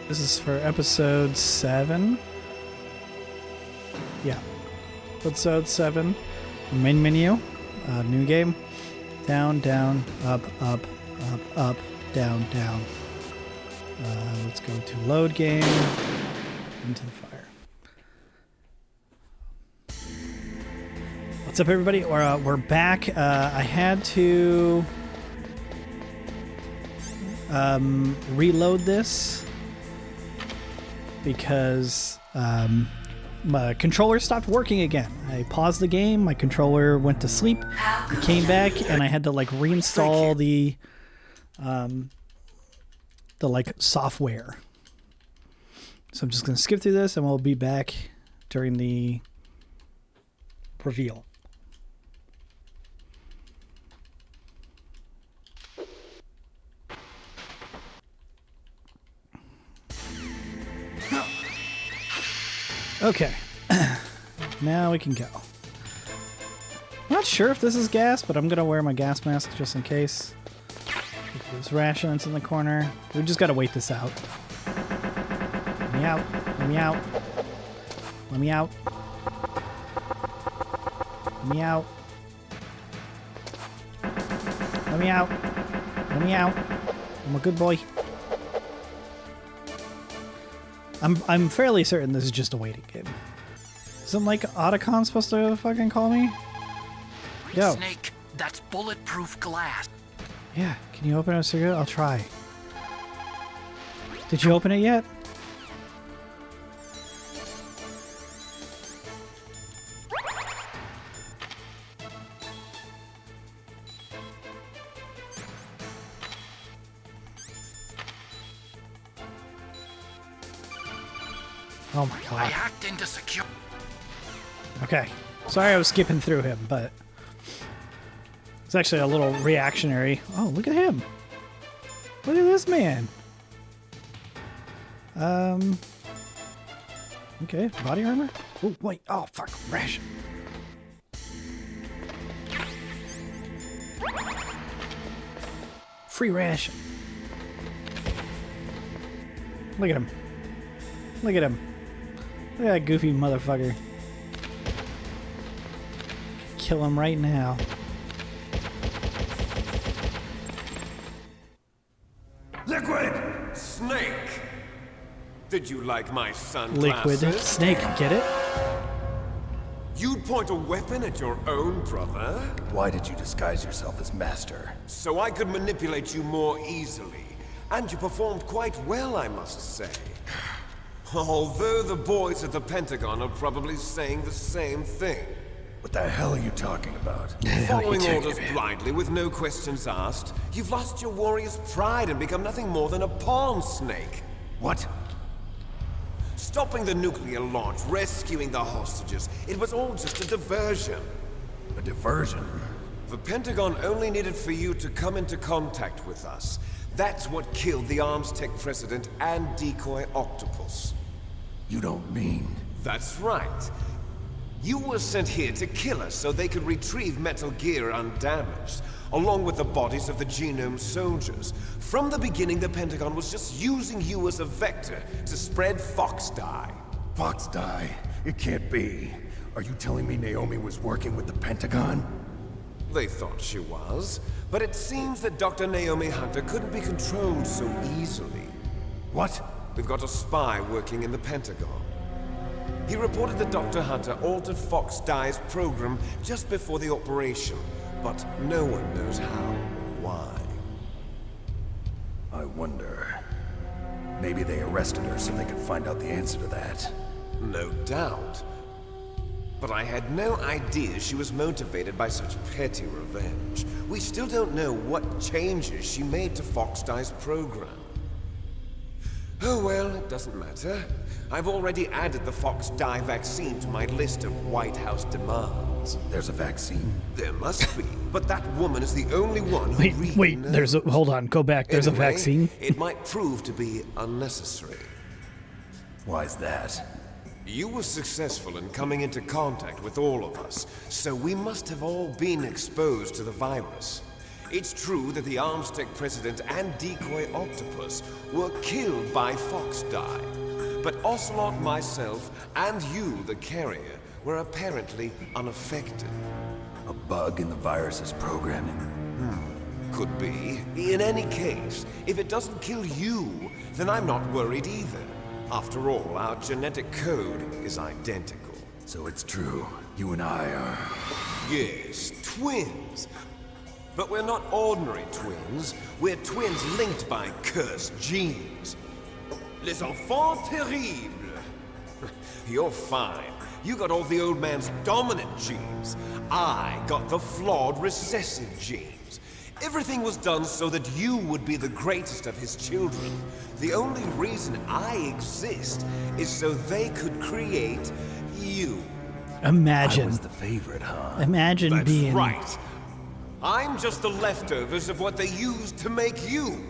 This is for episode 7. Yeah. Episode 7. Main menu. New game. Down, down, up, up, up, up, down, down. Let's go to load game. Into the fire. What's up, everybody? We're back. I had to reload this because my controller stopped working again. I paused the game, my controller went to sleep, it came back, and I had to like reinstall the like software. So I'm just gonna skip through this and we'll be back during the reveal. Okay, now we can go. Not sure if this is gas, but I'm gonna wear my gas mask just in case. There's rations in the corner. We just gotta wait this out. Let me out. Let me out. Let me out. Let me out. Let me out. Let me out. I'm a good boy. I'm fairly certain this is just a waiting game. Isn't like Otacon supposed to fucking call me? Yo. Snake, that's bulletproof glass. Yeah, can you open a cigarette? I'll try. Did you open it yet? Oh my god. I hacked into secure. Okay. Sorry I was skipping through him, but it's actually a little reactionary. Oh, look at him. Look at this man. Okay, body armor? Oh, wait. Oh, fuck. Ration. Free ration. Look at him. Look at him. Look at that goofy motherfucker. Kill him right now. Liquid! Snake! Did you like my sunglasses? Liquid Snake, get it? You'd point a weapon at your own brother? Why did you disguise yourself as master? So I could manipulate you more easily. And you performed quite well, I must say. Although the boys at the Pentagon are probably saying the same thing. What the hell are you talking about? Following orders blindly with no questions asked, you've lost your warrior's pride and become nothing more than a pawn, Snake. What? Stopping the nuclear launch, rescuing the hostages, it was all just a diversion. A diversion? The Pentagon only needed for you to come into contact with us. That's what killed the Arms Tech president and decoy Octopus. You don't mean... That's right. You were sent here to kill us so they could retrieve Metal Gear undamaged, along with the bodies of the Genome soldiers. From the beginning, the Pentagon was just using you as a vector to spread Fox Dye. Fox Dye? It can't be. Are you telling me Naomi was working with the Pentagon? They thought she was, but it seems that Dr. Naomi Hunter couldn't be controlled so easily. What? We've got a spy working in the Pentagon. He reported that Dr. Hunter altered Fox Dye's program just before the operation, but no one knows how or why. I wonder... Maybe they arrested her so they could find out the answer to that. No doubt. But I had no idea she was motivated by such petty revenge. We still don't know what changes she made to Fox Dye's program. Oh well, it doesn't matter. I've already added the Fox Dye vaccine to my list of White House demands. There's a vaccine? There must be, but that woman is the only one who really Wait, knows. there's a... Hold on, go back. There's Anyway, a vaccine? It might prove to be unnecessary. Why's that? You were successful in coming into contact with all of us, so we must have all been exposed to the virus. It's true that the Armstech president and decoy octopus were killed by Foxdie, but Ocelot, myself, and you, the carrier, were apparently unaffected. A bug in the virus's programming? Could be. In any case, if it doesn't kill you, then I'm not worried either. After all, our genetic code is identical. So it's true. You and I are... Yes, twins. But we're not ordinary twins. We're twins linked by cursed genes. Les enfants terribles. You're fine. You got all the old man's dominant genes. I got the flawed recessive genes. Everything was done so that you would be the greatest of his children. The only reason I exist is so they could create you. Imagine. I was the favorite, huh? Imagine That's being... right. I'm just the leftovers of what they used to make you.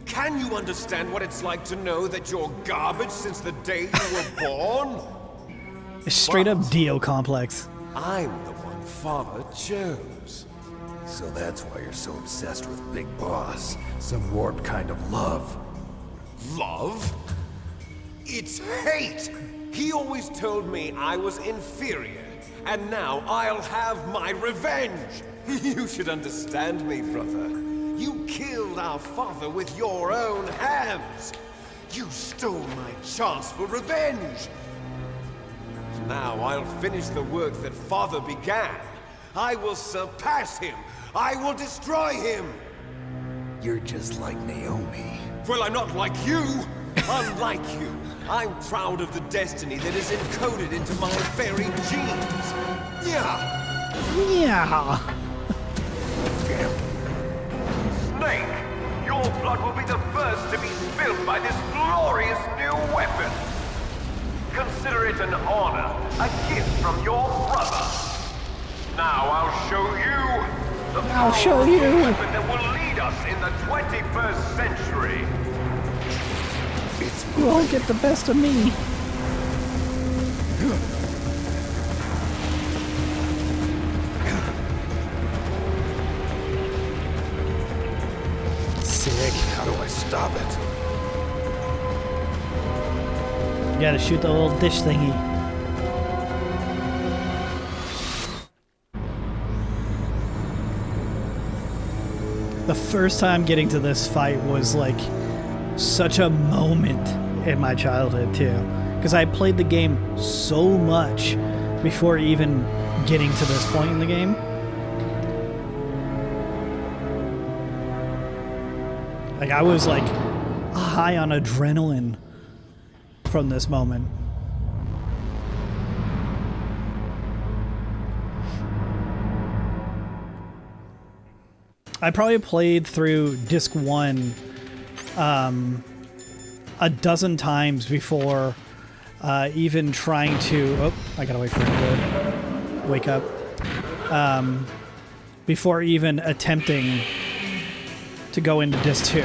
Can you understand what it's like to know that you're garbage since the day you were born? Straight up Dio complex. I'm the one Father chose. So that's why you're so obsessed with Big Boss. Some warped kind of love. Love? It's hate! He always told me I was inferior, and now I'll have my revenge! You should understand me, brother. You killed our father with your own hands! You stole my chance for revenge! Now I'll finish the work that Father began. I will surpass him! I will destroy him! You're just like Naomi. Well, I'm not like you! Unlike you, I'm proud of the destiny that is encoded into my very genes! Yeah! Yeah. Snake, your blood will be the first to be spilled by this glorious new weapon! Consider it an honor, a gift from your brother. Now I'll show you the powerful weapon that will lead us in the 21st century. You won't get the best of me. Sick. How do I stop it? You gotta shoot the little dish thingy. The first time getting to this fight was like such a moment in my childhood too, because I played the game so much before even getting to this point in the game. Like I was like high on adrenaline from this moment. I probably played through disc 1 a dozen times before even trying to... Oh, I gotta wait for him to wake up. Before even attempting to go into disc 2.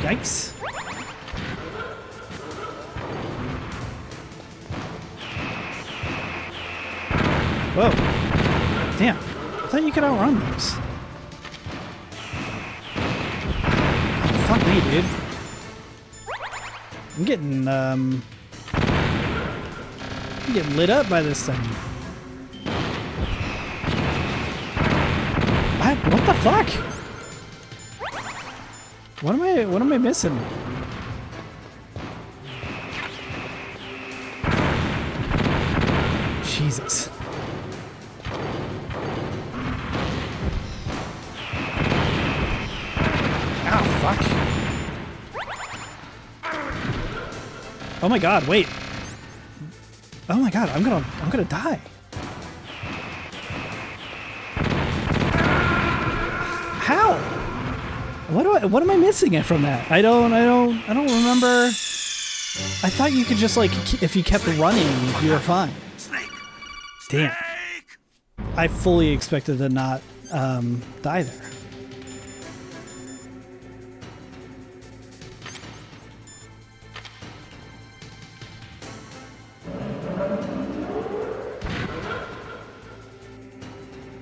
Yikes. Whoa. Damn. I thought you could outrun those. Oh, fuck me, dude. I'm getting lit up by this thing. What the fuck? What am I missing? Jesus. Ow, fuck. Oh my god, wait. Oh my god, I'm gonna die. How? What am I missing from that? I don't remember. I thought you could just like if you kept running, you were fine. Snake, Damn. I fully expected to not die there.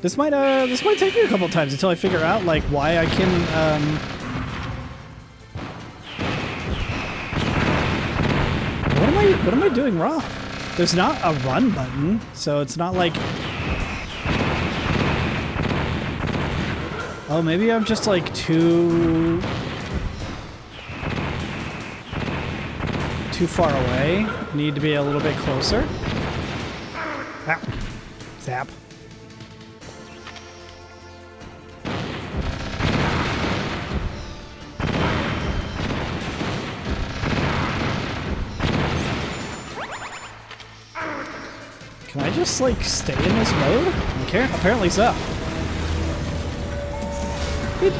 This might take me a couple times until I figure out like why I can what am I doing wrong? There's not a run button, so it's not like, oh, maybe I'm just like too far away. Need to be a little bit closer. Ow. Zap. Can I just, like, stay in this mode? Okay, apparently so.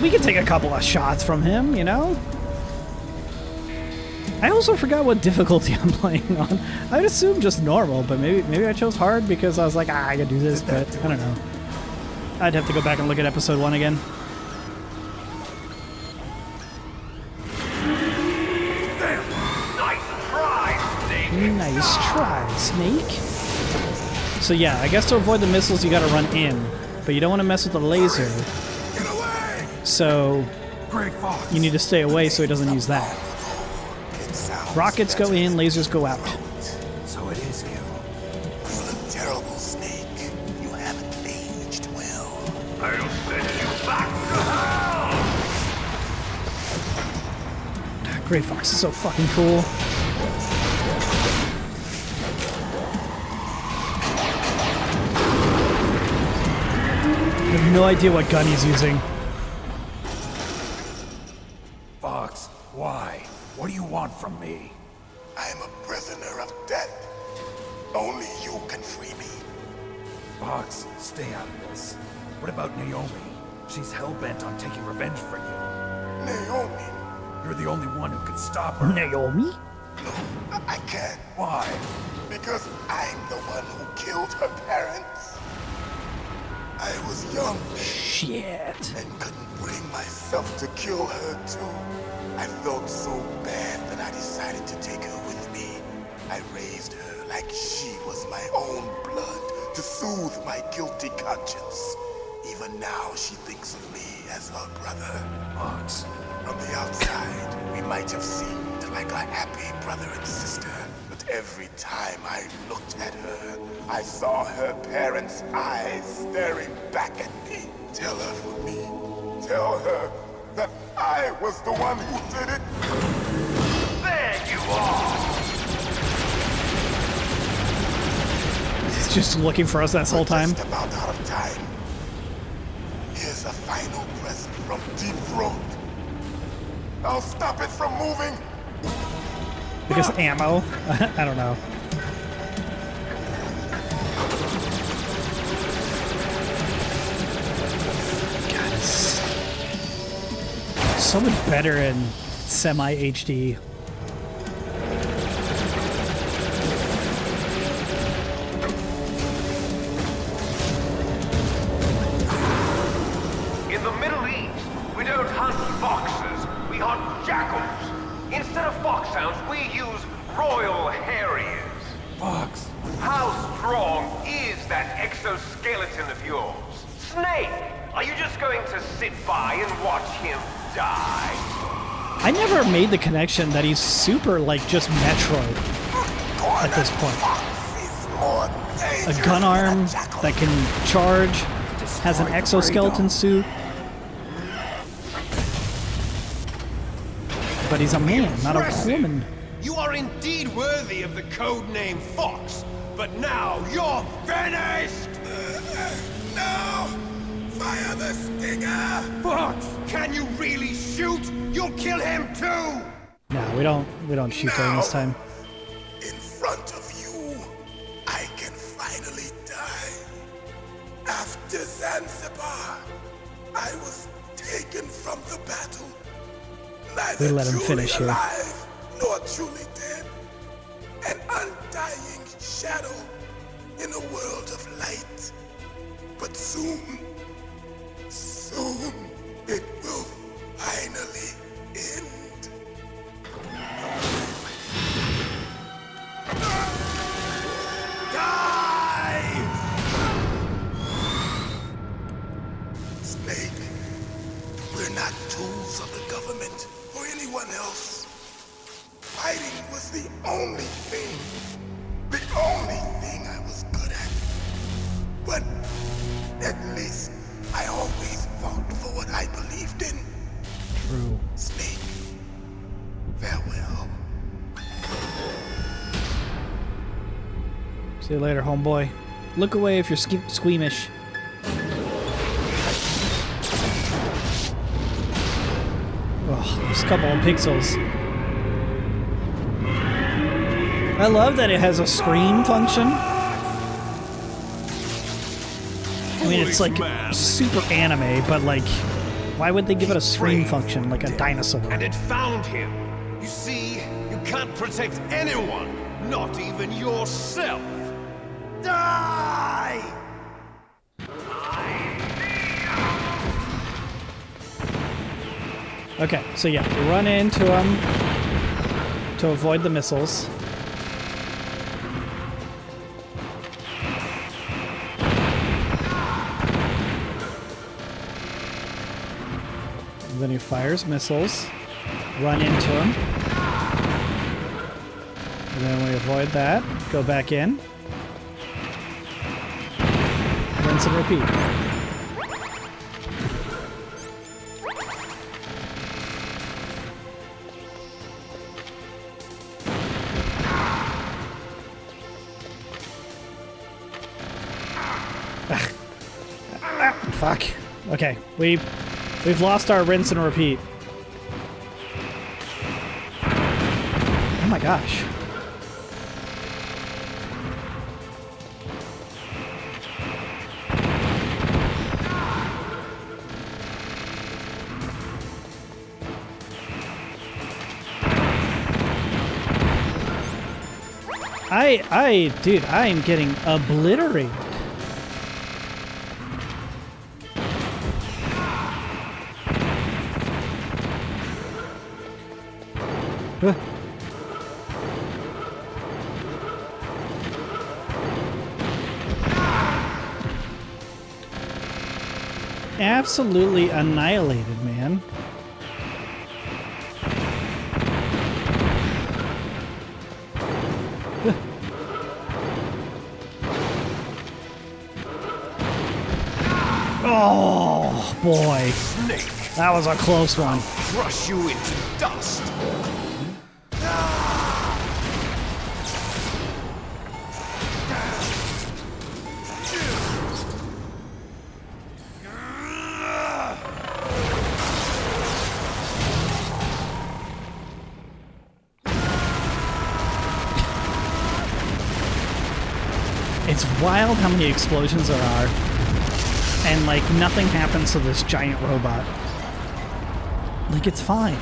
We can take a couple of shots from him, you know? I also forgot what difficulty I'm playing on. I'd assume just normal, but maybe I chose hard because I was like, I can do this, but I don't know. I'd have to go back and look at episode 1 again. Nice try, Snake. So yeah, I guess to avoid the missiles you gotta run in, but you don't want to mess with the laser. So you need to stay away so he doesn't use that. Rockets go in, lasers go out. So it is you. You look terrible, Snake. You haven't aged well. I'll send you back to hell! Gray Fox is so fucking cool. I have no idea what gun he's using. Fox, why? What do you want from me? I am a prisoner of death. Only you can free me. Fox, stay out of this. What about Naomi? She's hell-bent on taking revenge for you. Naomi? You're the only one who can stop her. Naomi? No, I can't. Why? Because I'm the one who killed her parents. I was young Shit. and couldn't bring myself to kill her too. I felt so bad that I decided to take her with me. I raised her like she was my own blood to soothe my guilty conscience. Even now she thinks of me as her brother. Fox. From the outside, we might have seemed like a happy brother and sister. But every time I looked at her, I saw her parents' eyes staring back at me. Tell her for me. Tell her that I was the one who did it. There you are! He's just looking for us this whole time. Just about out of time. Here's a final present from Deep Throat. I'll stop it from moving. Because ammo? I don't know. God, it's so much better in semi-HD. In the Middle East, we don't hunt foxes, we hunt jackals. Instead of foxhounds, we use royal harriers. Fox. How strong is that exoskeleton of yours? Snake, are you just going to sit by and watch him die? I never made the connection that he's super, like, just Metroid at this point. A gun arm that can charge, has an exoskeleton suit. But he's a man, not a woman. You are indeed worthy of the code name Fox, but now you're finished! No! Fire the stinger! Fox, can you really shoot? You'll kill him too! No, we don't shoot during this time. In front of you, I can finally die. After Zanzibar, I was taken from the battle. Neither We let him truly finish here. alive, nor truly dead. An undying shadow. in a world of light. But soon, it will finally end. Die! Snake, we're not tools of the government or anyone else. Fighting was the only thing I was good at. But at least I always fought for what I believed in. True. Snake, farewell. See you later, homeboy. Look away if you're squeamish. Oh, there's a couple of pixels. I love that it has a scream function. I mean, it's like super anime, but like, why would they give it a scream function like a dinosaur? And it found him. You see, you can't protect anyone, not even yourself. Die! Okay, so yeah, we run into them to avoid the missiles. And then he fires missiles, run into him. And then we avoid that, go back in. Rinse and repeat. Fuck. Okay, we've lost our rinse and repeat. Oh my gosh. Dude, I am getting obliterated. Absolutely annihilated, man. Oh, boy. Snake, That was a close one. crush you into dust. It's wild how many explosions there are. And, like, nothing happens to this giant robot. Like, it's fine.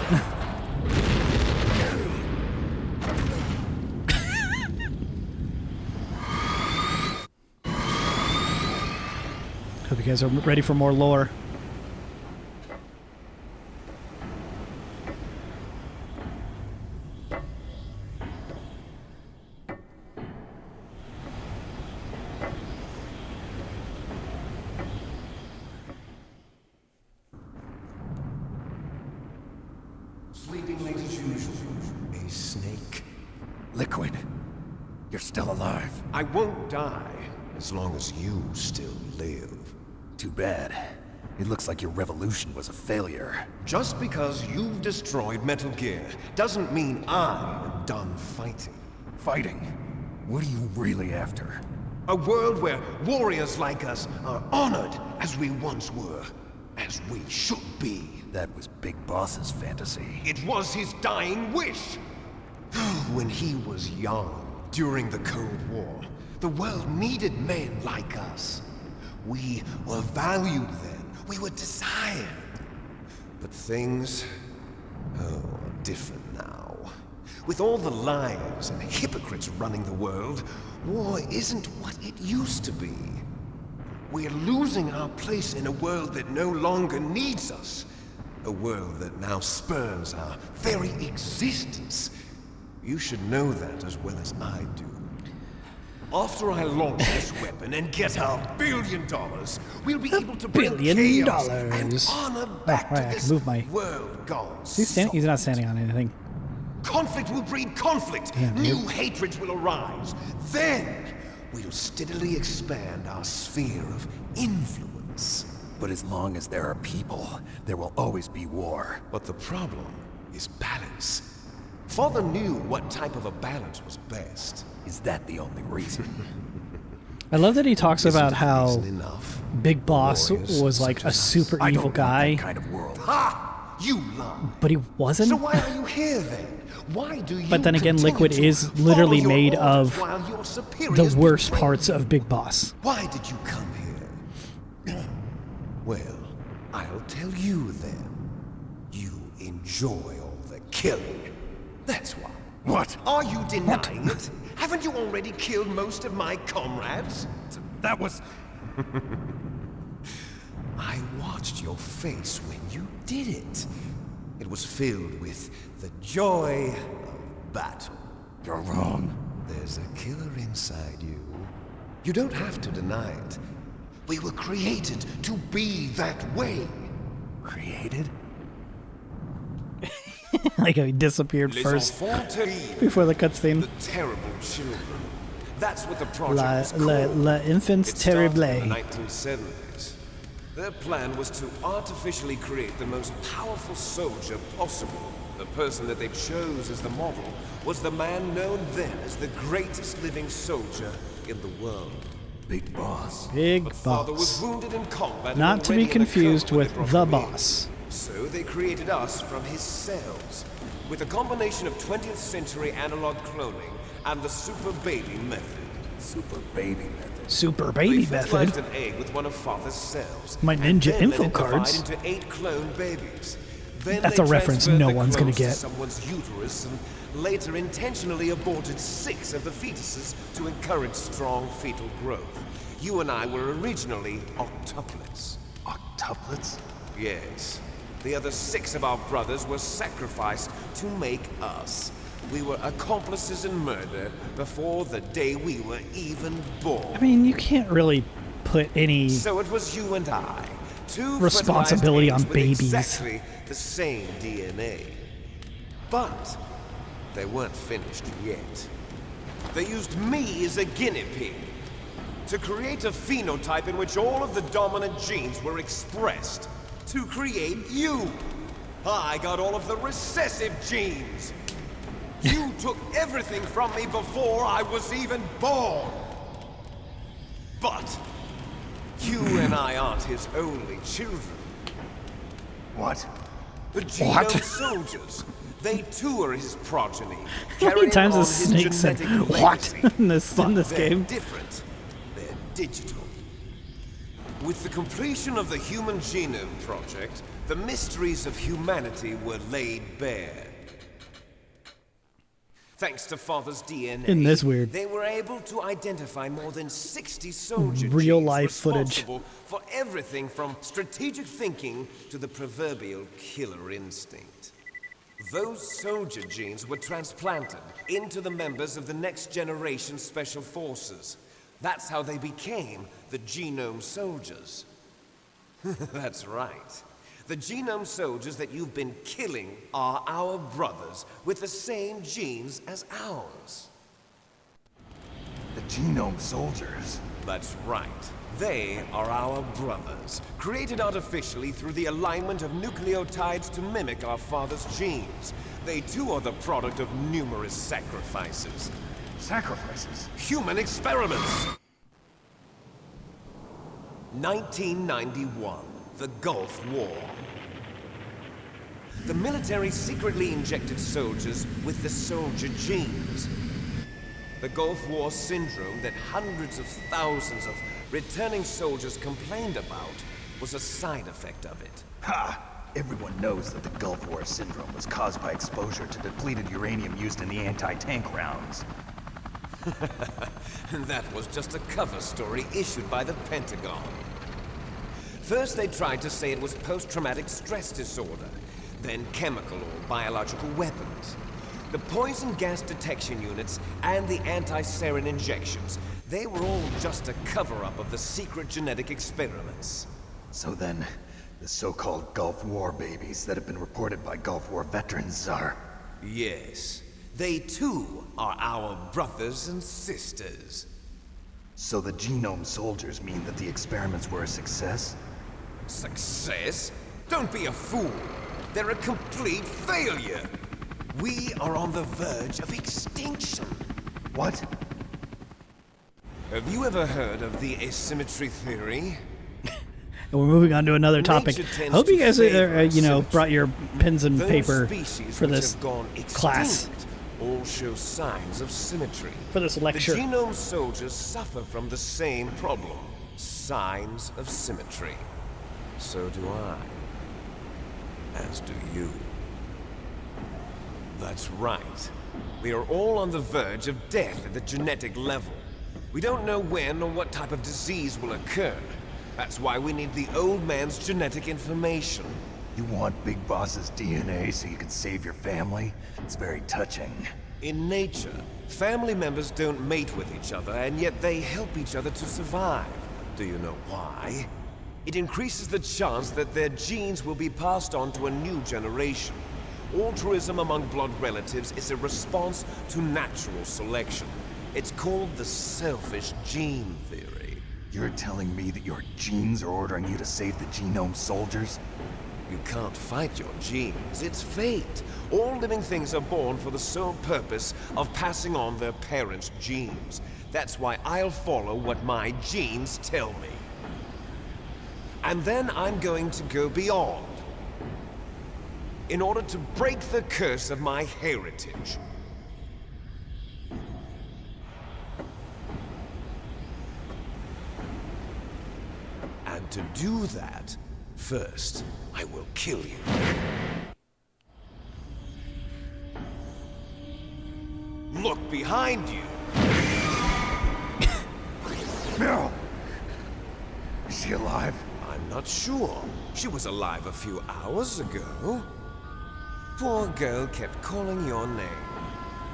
Hope you guys are ready for more lore. Sleeping late as usual. A snake. Liquid, you're still alive. I won't die as long as you still live. Too bad. It looks like your revolution was a failure. Just because you've destroyed Metal Gear doesn't mean I'm done fighting. Fighting? What are you really after? A world where warriors like us are honored as we once were, as we should be. That was Big Boss's fantasy. It was his dying wish. When he was young, during the Cold War, the world needed men like us. We were valued then. We were desired. But things, are different now. With all the liars and hypocrites running the world, war isn't what it used to be. We're losing our place in a world that no longer needs us. A world that now spurns our very existence. You should know that as well as I do. After I launch this weapon and get our $1 billion, we'll be able to bring $1 billion. chaos and honor back right, to I can this move my- world gone He's not standing on anything. Conflict will breed conflict. Yeah, New dude. hatreds will arise. Then we'll steadily expand our sphere of influence. But as long as there are people, there will always be war. But the problem is balance. Father knew what type of a balance was best. Is that the only reason? I love that he talks Isn't about it how reason enough? Big Boss Warriors was like such a as us. super I evil don't guy, want that kind of world. Ha! You lie. but he wasn't. So why are you here then? Why do you But then again, continue Liquid to is follow literally your made orders of while your the superiors worst betray parts you? of Big Boss. Why did you come here? Well, I'll tell you then. You enjoy all the killing. That's why. What? Are you denying it? Haven't you already killed most of my comrades? That was... I watched your face when you did it. It was filled with the joy of battle. You're wrong. There's a killer inside you. You don't have to deny it. We were created to be that way. Created? Like he disappeared Les first enfants terribles. before the cutscene. The terrible children. That's what the project La, was la, called. la Infants It started in Terribles. the 1970s. Their plan was to artificially create the most powerful soldier possible. The person that they chose as the model was the man known then as the greatest living soldier in the world. Big Boss. Big But Father was Boss. wounded in combat. Not and to be already in a confused coma when with they brought the him in. boss. So they created us from his cells, with a combination of 20th century analog cloning and the super baby method. Super baby method. Super They baby fertilized method. an egg with one of Father's cells. My and ninja then info let it divide cards. into 8 clone babies. Then That's they a reference transferred no the one's gonna clones to get. someone's uterus and later intentionally aborted 6 of the fetuses to encourage strong fetal growth. You and I were originally octuplets. Octuplets? Yes. The other 6 of our brothers were sacrificed to make us. We were accomplices in murder before the day we were even born. I mean, you can't really put any. So it was you and I, two Responsibility fertilized on eggs with babies. exactly the same DNA. But they weren't finished yet. They used me as a guinea pig to create a phenotype in which all of the dominant genes were expressed. To create you. I got all of the recessive genes. You took everything from me before I was even born. But you and I aren't his only children. What? The Genome Soldiers. They too are his progeny. How many carrying times on has his Snake said genetic "what" legacy. in this But they're game? different. They're digital. With the completion of the Human Genome Project, the mysteries of humanity were laid bare. Thanks to Father's DNA, Isn't this weird? they were able to identify more than 60 soldier Real genes life footage. responsible for everything from strategic thinking to the proverbial killer instinct. Those soldier genes were transplanted into the members of the next generation special forces. That's how they became the Genome Soldiers. That's right. The Genome Soldiers that you've been killing are our brothers with the same genes as ours. The Genome Soldiers. That's right. They are our brothers, created artificially through the alignment of nucleotides to mimic our father's genes. They too are the product of numerous sacrifices. Sacrifices? Human experiments! 1991, the Gulf War. The military secretly injected soldiers with the soldier genes. The Gulf War syndrome that hundreds of thousands of returning soldiers complained about was a side effect of it. Ha! Everyone knows that the Gulf War syndrome was caused by exposure to depleted uranium used in the anti-tank rounds. That was just a cover story issued by the Pentagon. First they tried to say it was post-traumatic stress disorder, then chemical or biological weapons. The poison gas detection units and the anti-sarin injections, they were all just a cover-up of the secret genetic experiments. So then, the so-called Gulf War babies that have been reported by Gulf War veterans are... Yes, they too are our brothers and sisters. So the genome soldiers mean that the experiments were a success? Success? Don't be a fool. They're a complete failure. We are on the verge of extinction. What? Have you ever heard of the asymmetry theory? And we're moving on to another topic. Nature I tends hope you to guys, favor brought your pens and Those paper species for which this have gone class, extinct all show signs of symmetry. for this lecture. The genome soldiers suffer from the same problem. Signs of symmetry. So do I. As do you. That's right. We are all on the verge of death at the genetic level. We don't know when or what type of disease will occur. That's why we need the old man's genetic information. You want Big Boss's DNA so you can save your family? It's very touching. In nature, family members don't mate with each other, and yet they help each other to survive. Do you know why? It increases the chance that their genes will be passed on to a new generation. Altruism among blood relatives is a response to natural selection. It's called the selfish gene theory. You're telling me that your genes are ordering you to save the genome soldiers? You can't fight your genes. It's fate. All living things are born for the sole purpose of passing on their parents' genes. That's why I'll follow what my genes tell me. And then I'm going to go beyond. In order to break the curse of my heritage. And to do that, first, I will kill you. Look behind you! Meryl! Is she alive? I'm not sure. She was alive a few hours ago. Poor girl kept calling your name.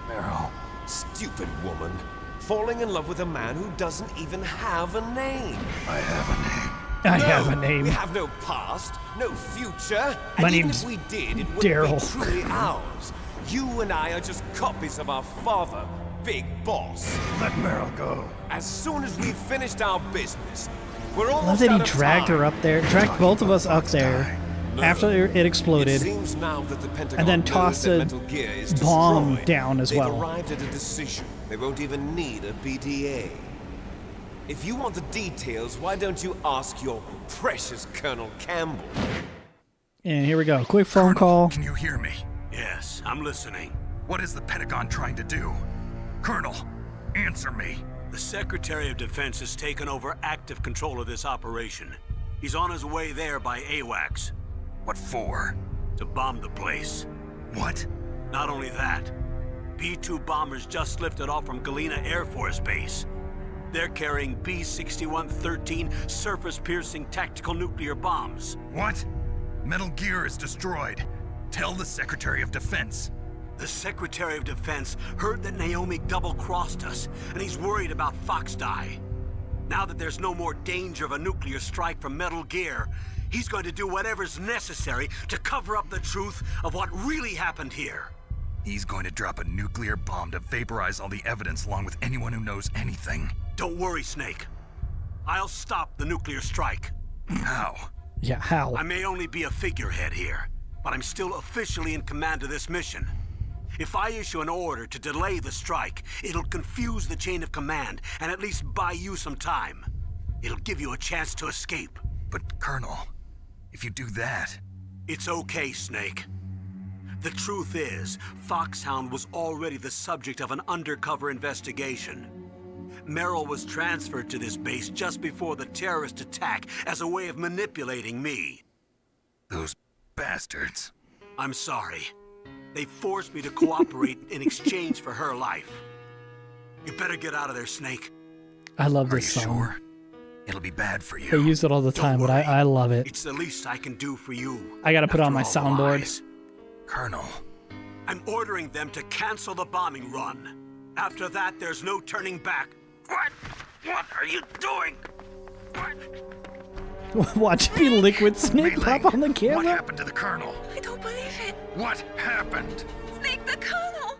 Meryl. Stupid woman. Falling in love with a man who doesn't even have a name. I have a name. I have a name. We have no past, no future. My And even name's if we did, it wouldn't Daryl. be truly ours. You and I are just copies of our father, Big Boss. Let Meryl go. As soon as we've finished our business, we're I love almost that he out of dragged time. her up there, dragged both of us up there No. after it It exploded, seems now that the Pentagon and then knows tossed that a Metal Gear is bomb destroyed. down as They've well. arrived at a decision. They won't even need a BDA. If you want the details, why don't you ask your precious Colonel Campbell? And here we go. Quick phone call. Can you hear me? Yes, I'm listening. What is the Pentagon trying to do? Colonel, answer me. The Secretary of Defense has taken over active control of this operation. He's on his way there by AWACS. What for? To bomb the place. What? Not only that, B-2 bombers just lifted off from Galena Air Force Base. They're carrying B-6113 surface-piercing tactical nuclear bombs. What? Metal Gear is destroyed. Tell the Secretary of Defense. The Secretary of Defense heard that Naomi double-crossed us, and he's worried about Fox Die. Now that there's no more danger of a nuclear strike from Metal Gear, he's going to do whatever's necessary to cover up the truth of what really happened here. He's going to drop a nuclear bomb to vaporize all the evidence along with anyone who knows anything. Don't worry, Snake. I'll stop the nuclear strike. How? Yeah, how? I may only be a figurehead here, but I'm still officially in command of this mission. If I issue an order to delay the strike, it'll confuse the chain of command and at least buy you some time. It'll give you a chance to escape. But, Colonel, if you do that... It's okay, Snake. The truth is, Foxhound was already the subject of an undercover investigation. Merrill was transferred to this base just before the terrorist attack as a way of manipulating me. Those bastards. I'm sorry. They forced me to cooperate in exchange for her life. You better get out of there, Snake. I love Are you this song. sure? It'll be bad for you. They use it all the time, but I love it. It's the least I can do for you. I gotta put on my After all the soundboard. lies. Colonel. I'm ordering them to cancel the bombing run. After that, there's no turning back. What? What are you doing? What? Watch me Liquid Snake Mei pop Ling, on the what camera. happened to the Colonel? I don't believe it. What happened? Snake the Colonel.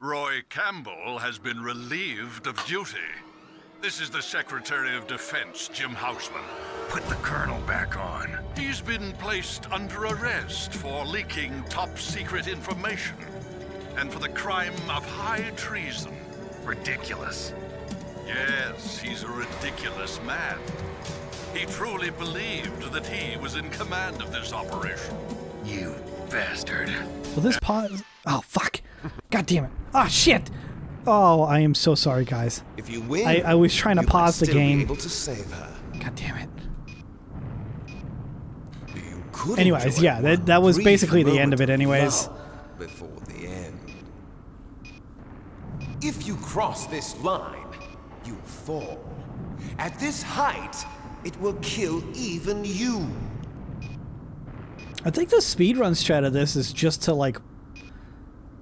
Roy Campbell has been relieved of duty. This is the Secretary of Defense, Jim Houseman. Put the Colonel back on. He's been placed under arrest for leaking top-secret information and for the crime of high treason. Ridiculous. Yes, he's a ridiculous man. He truly believed that he was in command of this operation. You bastard. Will this pause? Oh, fuck. God damn it. Oh, shit. Oh, I am so sorry, guys. If you win, I was trying to you might pause the still be game. able to save her. God damn it. You could Anyways, enjoy yeah, one that was brief basically the end moment of it anyways. love before the end. If you cross this line, you fall. At this height, it will kill even you. I think the speedrun strat of this is just to, like,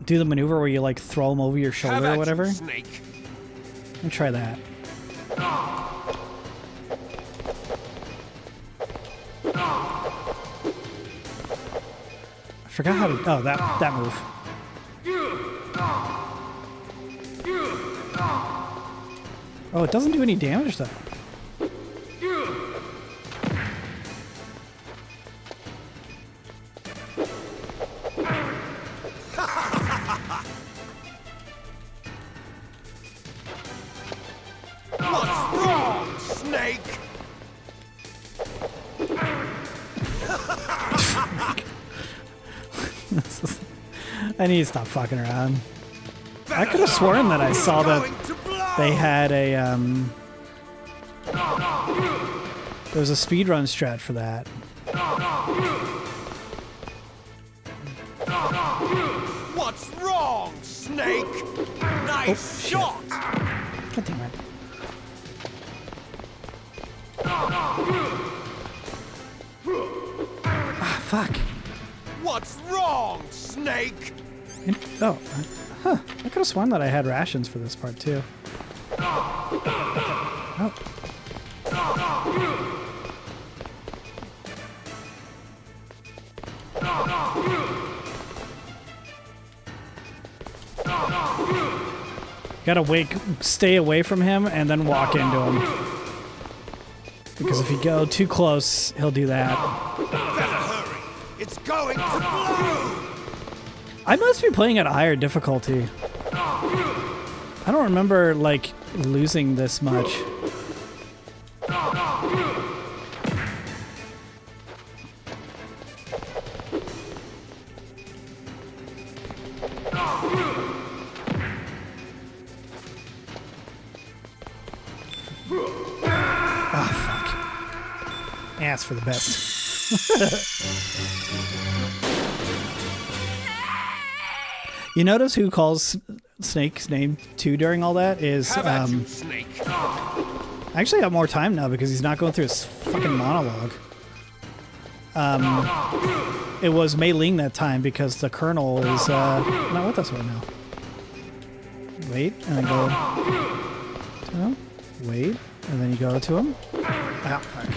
do the maneuver where you, like, throw them over your How shoulder about or whatever. you, Snake? Let me try that. I forgot how to... Oh, that move. Oh, it doesn't do any damage, though. What's wrong, Snake? I need to stop fucking around. I could have sworn that I saw that they had a, there was a speedrun strat for that. What's wrong, Snake? Nice shit. shot! God damn it. Ah, fuck. What's wrong, Snake? Oh, huh. I could have sworn that I had rations for this part, too. Oh. Gotta stay away from him and then walk into him. Because if you go too close, he'll do that. Better hurry. It's going to blow! I must be playing at a higher difficulty. I don't remember, like, losing this much. Oh, fuck. Ass for the best. You notice who calls Snake's name too during all that is, How about you, Snake? I actually got more time now because he's not going through his fucking monologue. It was Mei Ling that time because the Colonel is not with us right now. Wait, and then go to him. Wait, and then you go to him. Ah, fuck.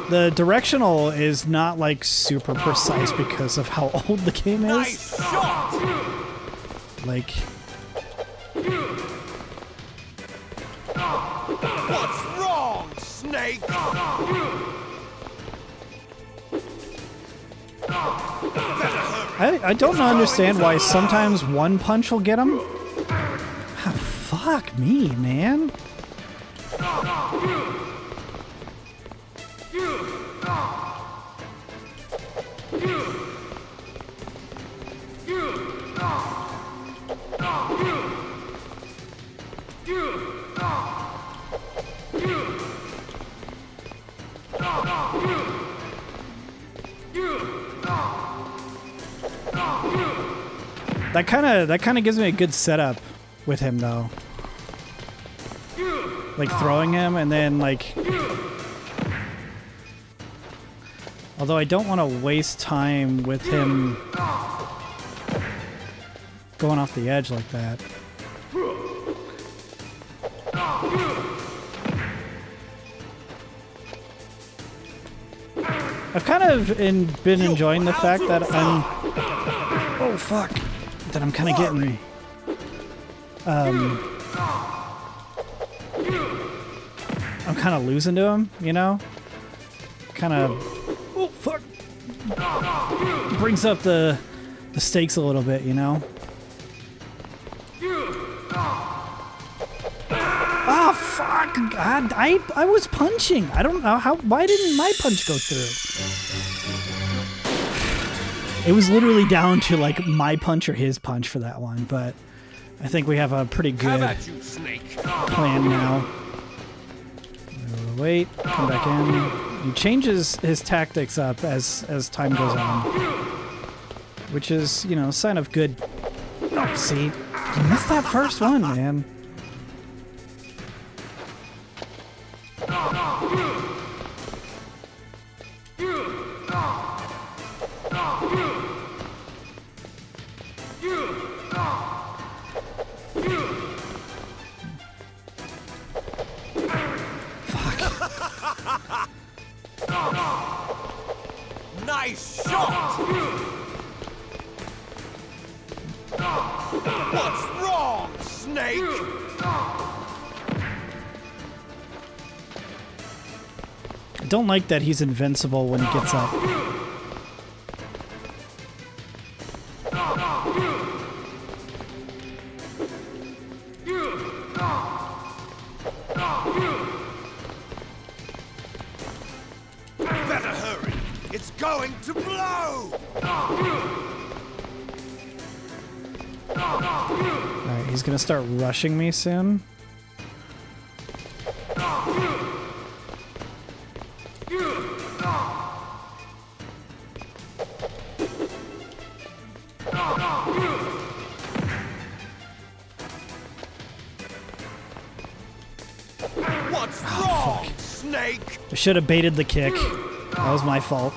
The directional is not like super precise because of how old the game is. Nice shot! Like, What's wrong, Snake? I don't understand why sometimes one punch will get him. Ah, fuck me, man. That kind of gives me a good setup with him though. Like throwing him and then like, although I don't want to waste time with him going off the edge like that. I've kind of been enjoying the fact that I'm... Oh, fuck. That I'm kind of getting... I'm kind of losing to him, you know? Kind of... Oh, fuck. Brings up the stakes a little bit, you know? Oh, fuck! God, I was punching. I don't know how. Why didn't my punch go through? It was literally down to like my punch or his punch for that one, but I think we have a pretty good plan now. Wait, come back in. He changes his tactics up as time goes on, which is, you know, a sign of good. Oh, see, you missed that first one, man. Nice shot! What's wrong, Snake? I don't like that he's invincible when he gets up. Better hurry! It's going to blow! Alright, he's gonna start rushing me soon. What's wrong, Snake? I should have baited the kick. That was my fault.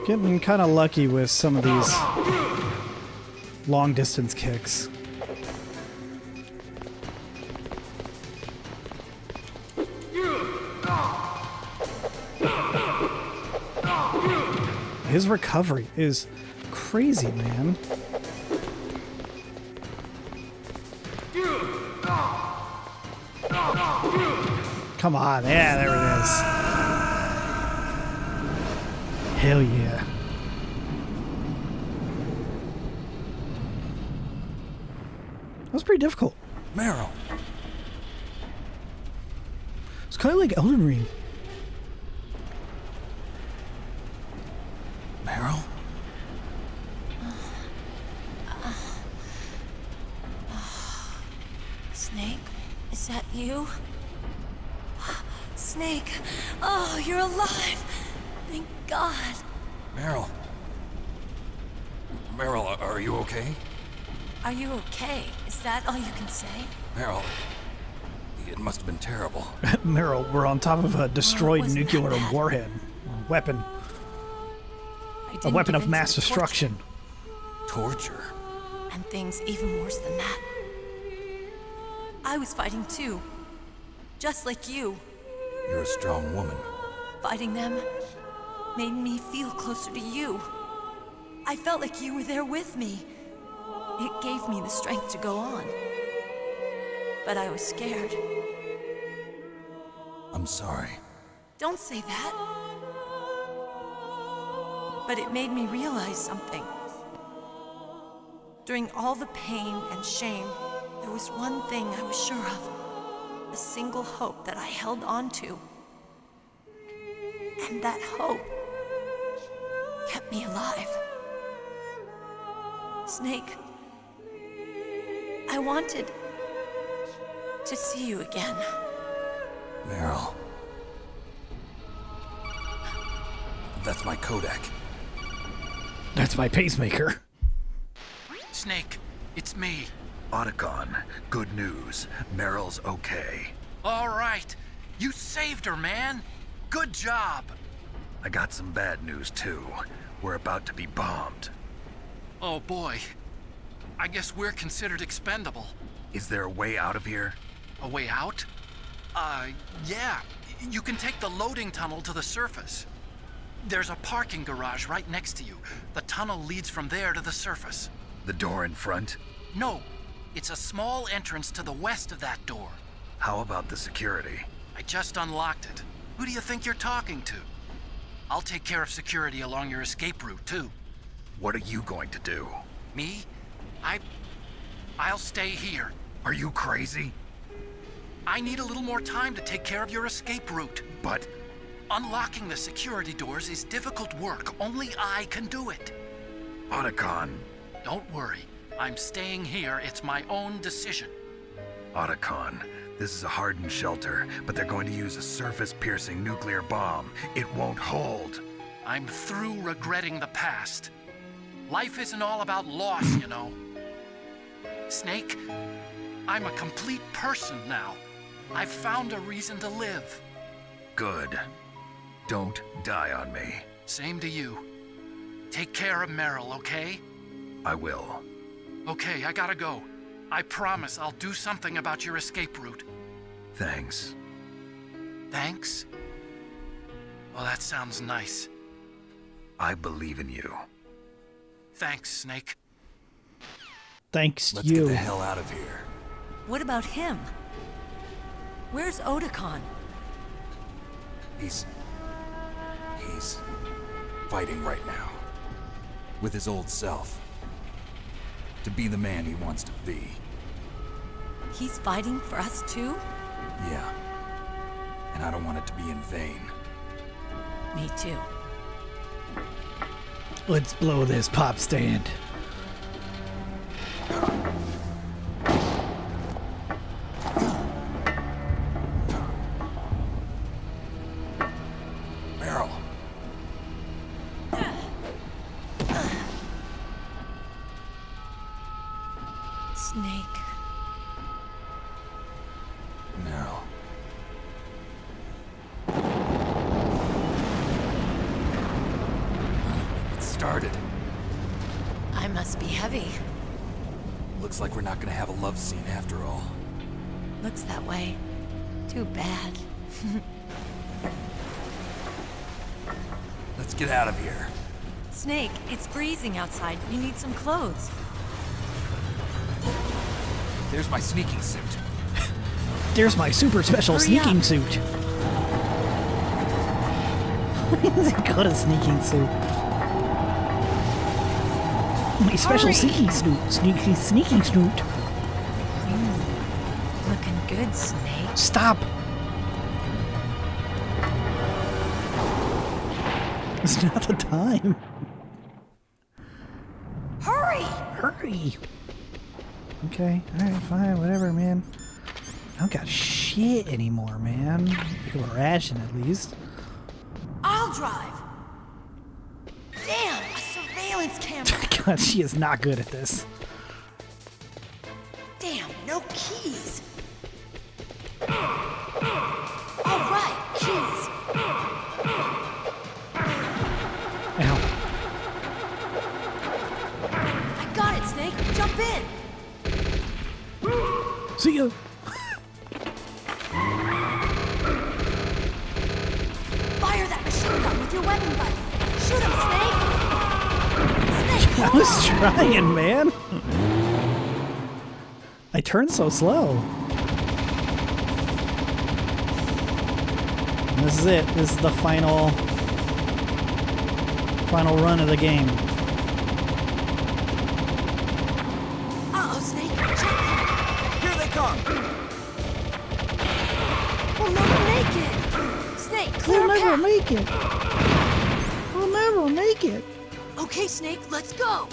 Getting kind of lucky with some of these long distance kicks. His recovery is crazy, man. Come on, yeah, there it is. Hell yeah. That was pretty difficult. Meryl. It's kind of like Elden Ring. Meryl? Snake, is that you? Snake, oh, you're alive. Thank God. Meryl. Meryl, are you okay? Are you okay? Is that all you can say? Meryl, it must have been terrible. Meryl, we're on top of a destroyed wasn't nuclear that bad. warhead. Weapon. I A didn't weapon give of in to mass the torture. destruction. Torture? And things even worse than that. I was fighting too. Just like you. You're a strong woman. Fighting them made me feel closer to you. I felt like you were there with me. It gave me the strength to go on. But I was scared. I'm sorry. Don't say that. But it made me realize something. During all the pain and shame, there was one thing I was sure of. A single hope that I held on to. And that hope me alive. Snake, I wanted to see you again. Meryl. That's my Kodak. That's my pacemaker. Snake, it's me. Otacon, good news. Meryl's okay. All right. You saved her, man. Good job. I got some bad news, too. We're about to be bombed. Oh, boy. I guess we're considered expendable. Is there a way out of here? A way out? Yeah. You can take the loading tunnel to the surface. There's a parking garage right next to you. The tunnel leads from there to the surface. The door in front? No. It's a small entrance to the west of that door. How about the security? I just unlocked it. Who do you think you're talking to? I'll take care of security along your escape route, too. What are you going to do? Me? I'll stay here. Are you crazy? I need a little more time to take care of your escape route. But Unlocking the security doors is difficult work. Only I can do it. Otacon. Don't worry. I'm staying here. It's my own decision. Otacon, this is a hardened shelter, but they're going to use a surface-piercing nuclear bomb. It won't hold. I'm through regretting the past. Life isn't all about loss, you know. Snake, I'm a complete person now. I've found a reason to live. Good. Don't die on me. Same to you. Take care of Meryl, okay? I will. Okay, I gotta go. I promise I'll do something about your escape route. Thanks. Thanks? Well, that sounds nice. I believe in you. Thanks, Snake. Thanks Let's you. get the hell out of here. What about him? Where's Otacon? He's fighting right now. With his old self. To be the man he wants to be. He's fighting for us too? Yeah. And I don't want it to be in vain. Me too. Let's blow this pop stand. Meryl. Snake. Meryl. It started. I must be heavy. Looks like we're not gonna have a love scene after all. Looks that way. Too bad. Let's get out of here. Snake, it's freezing outside. You need some clothes. There's my sneaking suit. There's my super special Hurry sneaking up. suit. Why does it call it a sneaking suit? My special Hurry. sneaking suit. Sneaking suit. Looking good, Snake. Stop. It's not the time. Hurry! Hurry. Okay, alright, fine, whatever, man. I don't got shit anymore, man. Pick up a ration at least. I'll drive. Damn, a surveillance camera. God, she is not good at this. Damn, no keys. All right, keys. Ow. I got it, Snake. Jump in. See ya. Fire that machine gun with your weapon button. Shoot him, Snake. Snake, I hold was on. trying, man. I turned so slow. And this is it. This is the final run of the game. Uh-oh, Snake. Check. Here they come! We'll never make it. Snake, clear We'll a never path. make it. We'll never make it. Snake, let's go!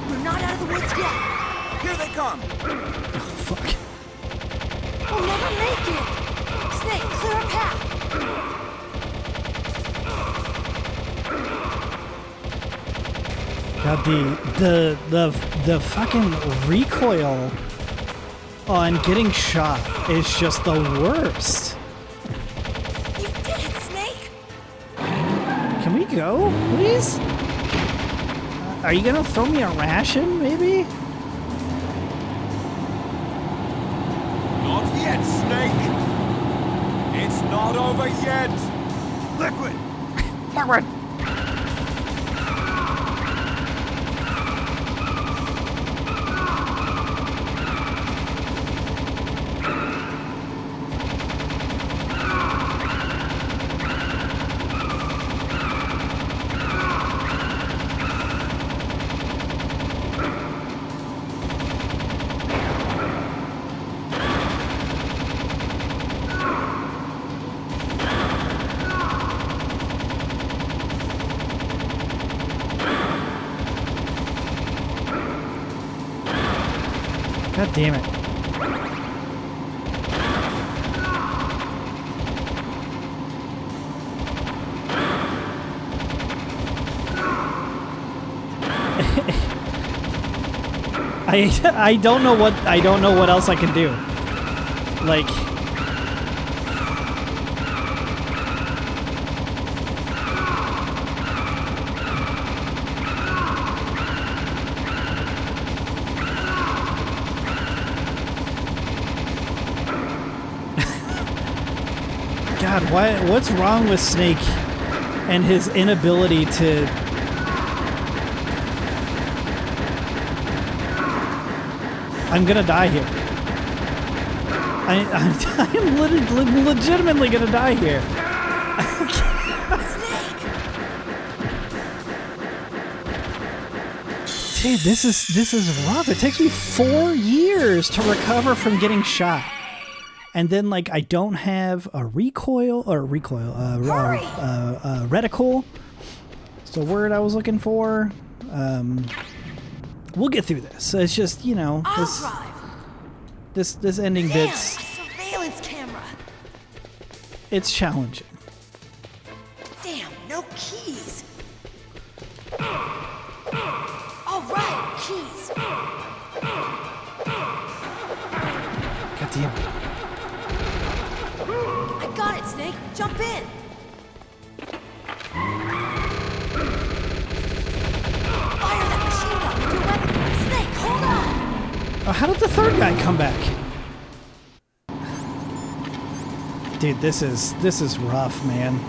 We're not out of the woods yet. Here they come! Oh, fuck. We'll never make it! Snake, clear a path! God, the fucking recoil on getting shot is just the worst. You did it, Snake! Can we go, please? Are you gonna throw me a ration, maybe? Not yet, Snake! It's not over yet! Liquid! Liquid! God damn it. I don't know what else I can do. Like God, what's wrong with Snake and his inability to... I'm gonna die here. I am legitimately gonna die here. Dude, this is rough. It takes me 4 years to recover from getting shot. And then, like, I don't have a reticle. It's the word I was looking for. We'll get through this. It's just, you know, this ending bit's... A surveillance camera. It's challenging. Damn, no keys. All right, keys. God damn it. I got it, Snake. Jump in. Fire that machine gun with your weapon. Snake, hold on. Oh, how did the third guy come back? Dude, this is rough, man.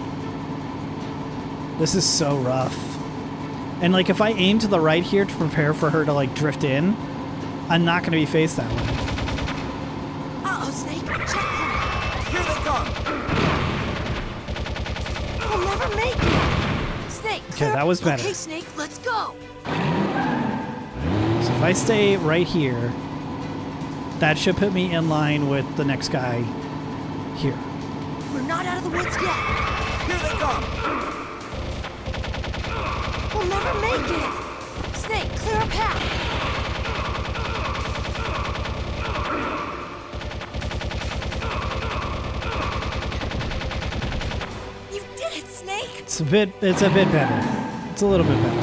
This is so rough. And like, if I aim to the right here to prepare for her to like drift in, I'm not going to be faced that way. Uh-oh, Snake. Check him. Here they come! We'll never make it. Snake, Okay, that was better. Okay, Snake, let's go. So if I stay right here, that should put me in line with the next guy here. We're not out of the woods yet. Here they come! We'll never make it. Snake, clear a path. You did it, Snake. It's a bit better. It's a little bit better.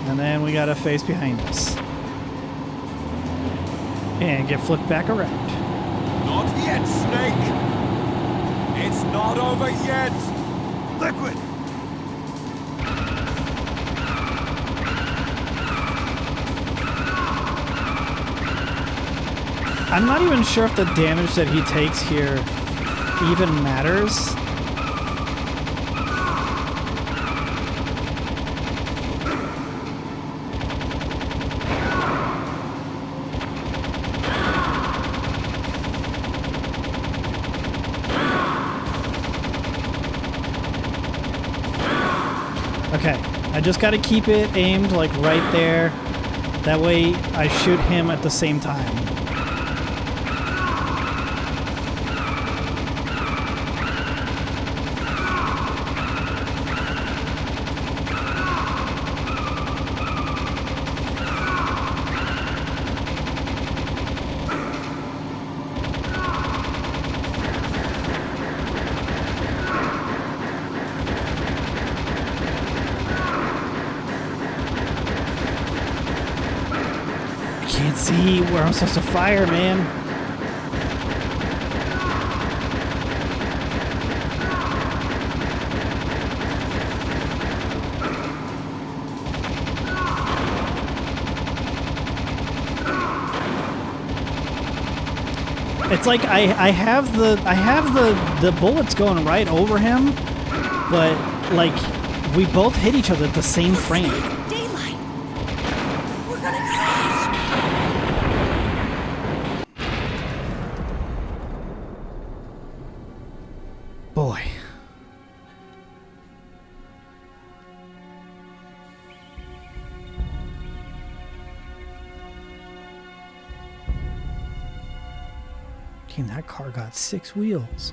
And then we got a face behind us. And get flipped back around. Not yet, Snake! It's not over yet! Liquid! I'm not even sure if the damage that he takes here even matters. Okay, I just got to keep it aimed like right there. That way I shoot him at the same time. see where I'm supposed to fire, man. It's like I have the bullets going right over him, but like we both hit each other at the same frame. Daylight. We're gonna crash. Boy. Damn, that car got 6 wheels.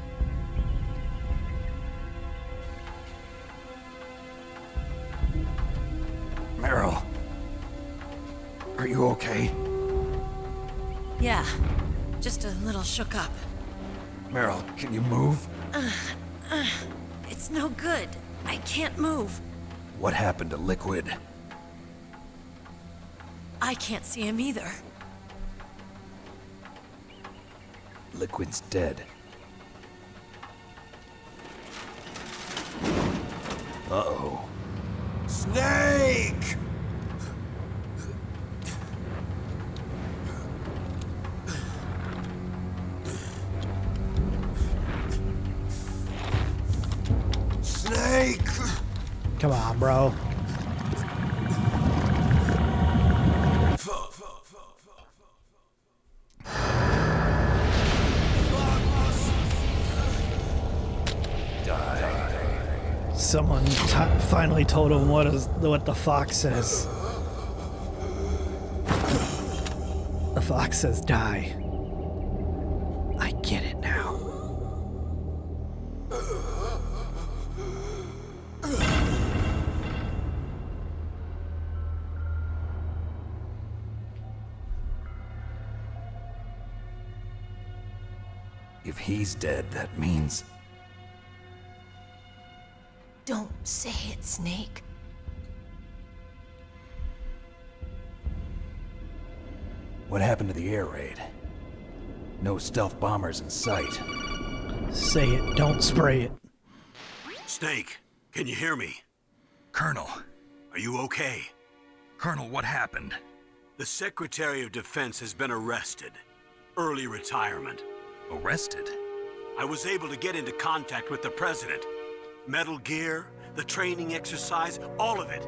Meryl. Are you okay? Yeah, just a little shook up. Meryl, can you move? It's no good. I can't move. What happened to Liquid? I can't see him either. Liquid's dead. Uh-oh. Snake! Snake! Come on, bro. Someone finally told him what the fox says. The fox says die. I get it now. If he's dead, that means... Don't say it, Snake. What happened to the air raid? No stealth bombers in sight. Say it, don't spray it. Snake, can you hear me? Colonel. Are you okay? Colonel, what happened? The Secretary of Defense has been arrested. Early retirement. Arrested? I was able to get into contact with the President. Metal Gear, the training exercise, all of it.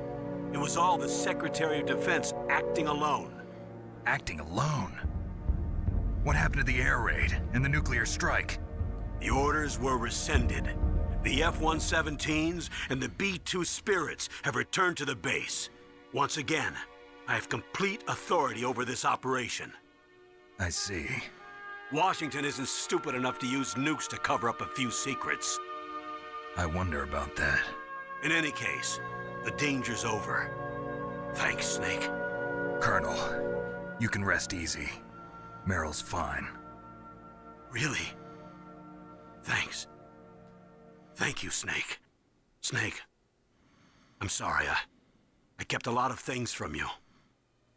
It was all the Secretary of Defense acting alone. Acting alone? What happened to the air raid and the nuclear strike? The orders were rescinded. The F-117s and the B-2 Spirits have returned to the base. Once again, I have complete authority over this operation. I see. Washington isn't stupid enough to use nukes to cover up a few secrets. I wonder about that. In any case, the danger's over. Thanks, Snake. Colonel, you can rest easy. Meryl's fine. Really? Thanks. Thank you, Snake. Snake, I'm sorry. I kept a lot of things from you.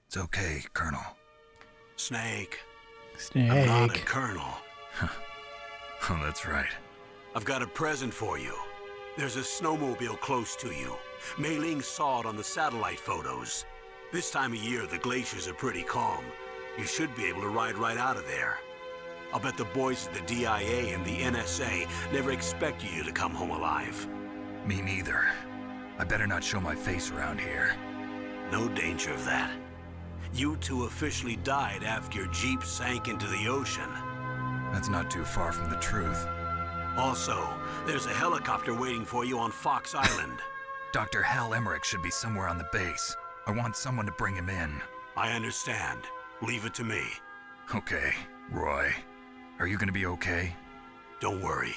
It's okay, Colonel. Snake. Snake. I'm not a colonel. Oh, that's right. I've got a present for you. There's a snowmobile close to you. Mei Ling saw it on the satellite photos. This time of year, the glaciers are pretty calm. You should be able to ride right out of there. I'll bet the boys at the DIA and the NSA never expected you to come home alive. Me neither. I better not show my face around here. No danger of that. You two officially died after your Jeep sank into the ocean. That's not too far from the truth. Also, there's a helicopter waiting for you on Fox Island. Dr. Hal Emmerich should be somewhere on the base. I want someone to bring him in. I understand. Leave it to me. Okay, Roy. Are you gonna be okay? Don't worry.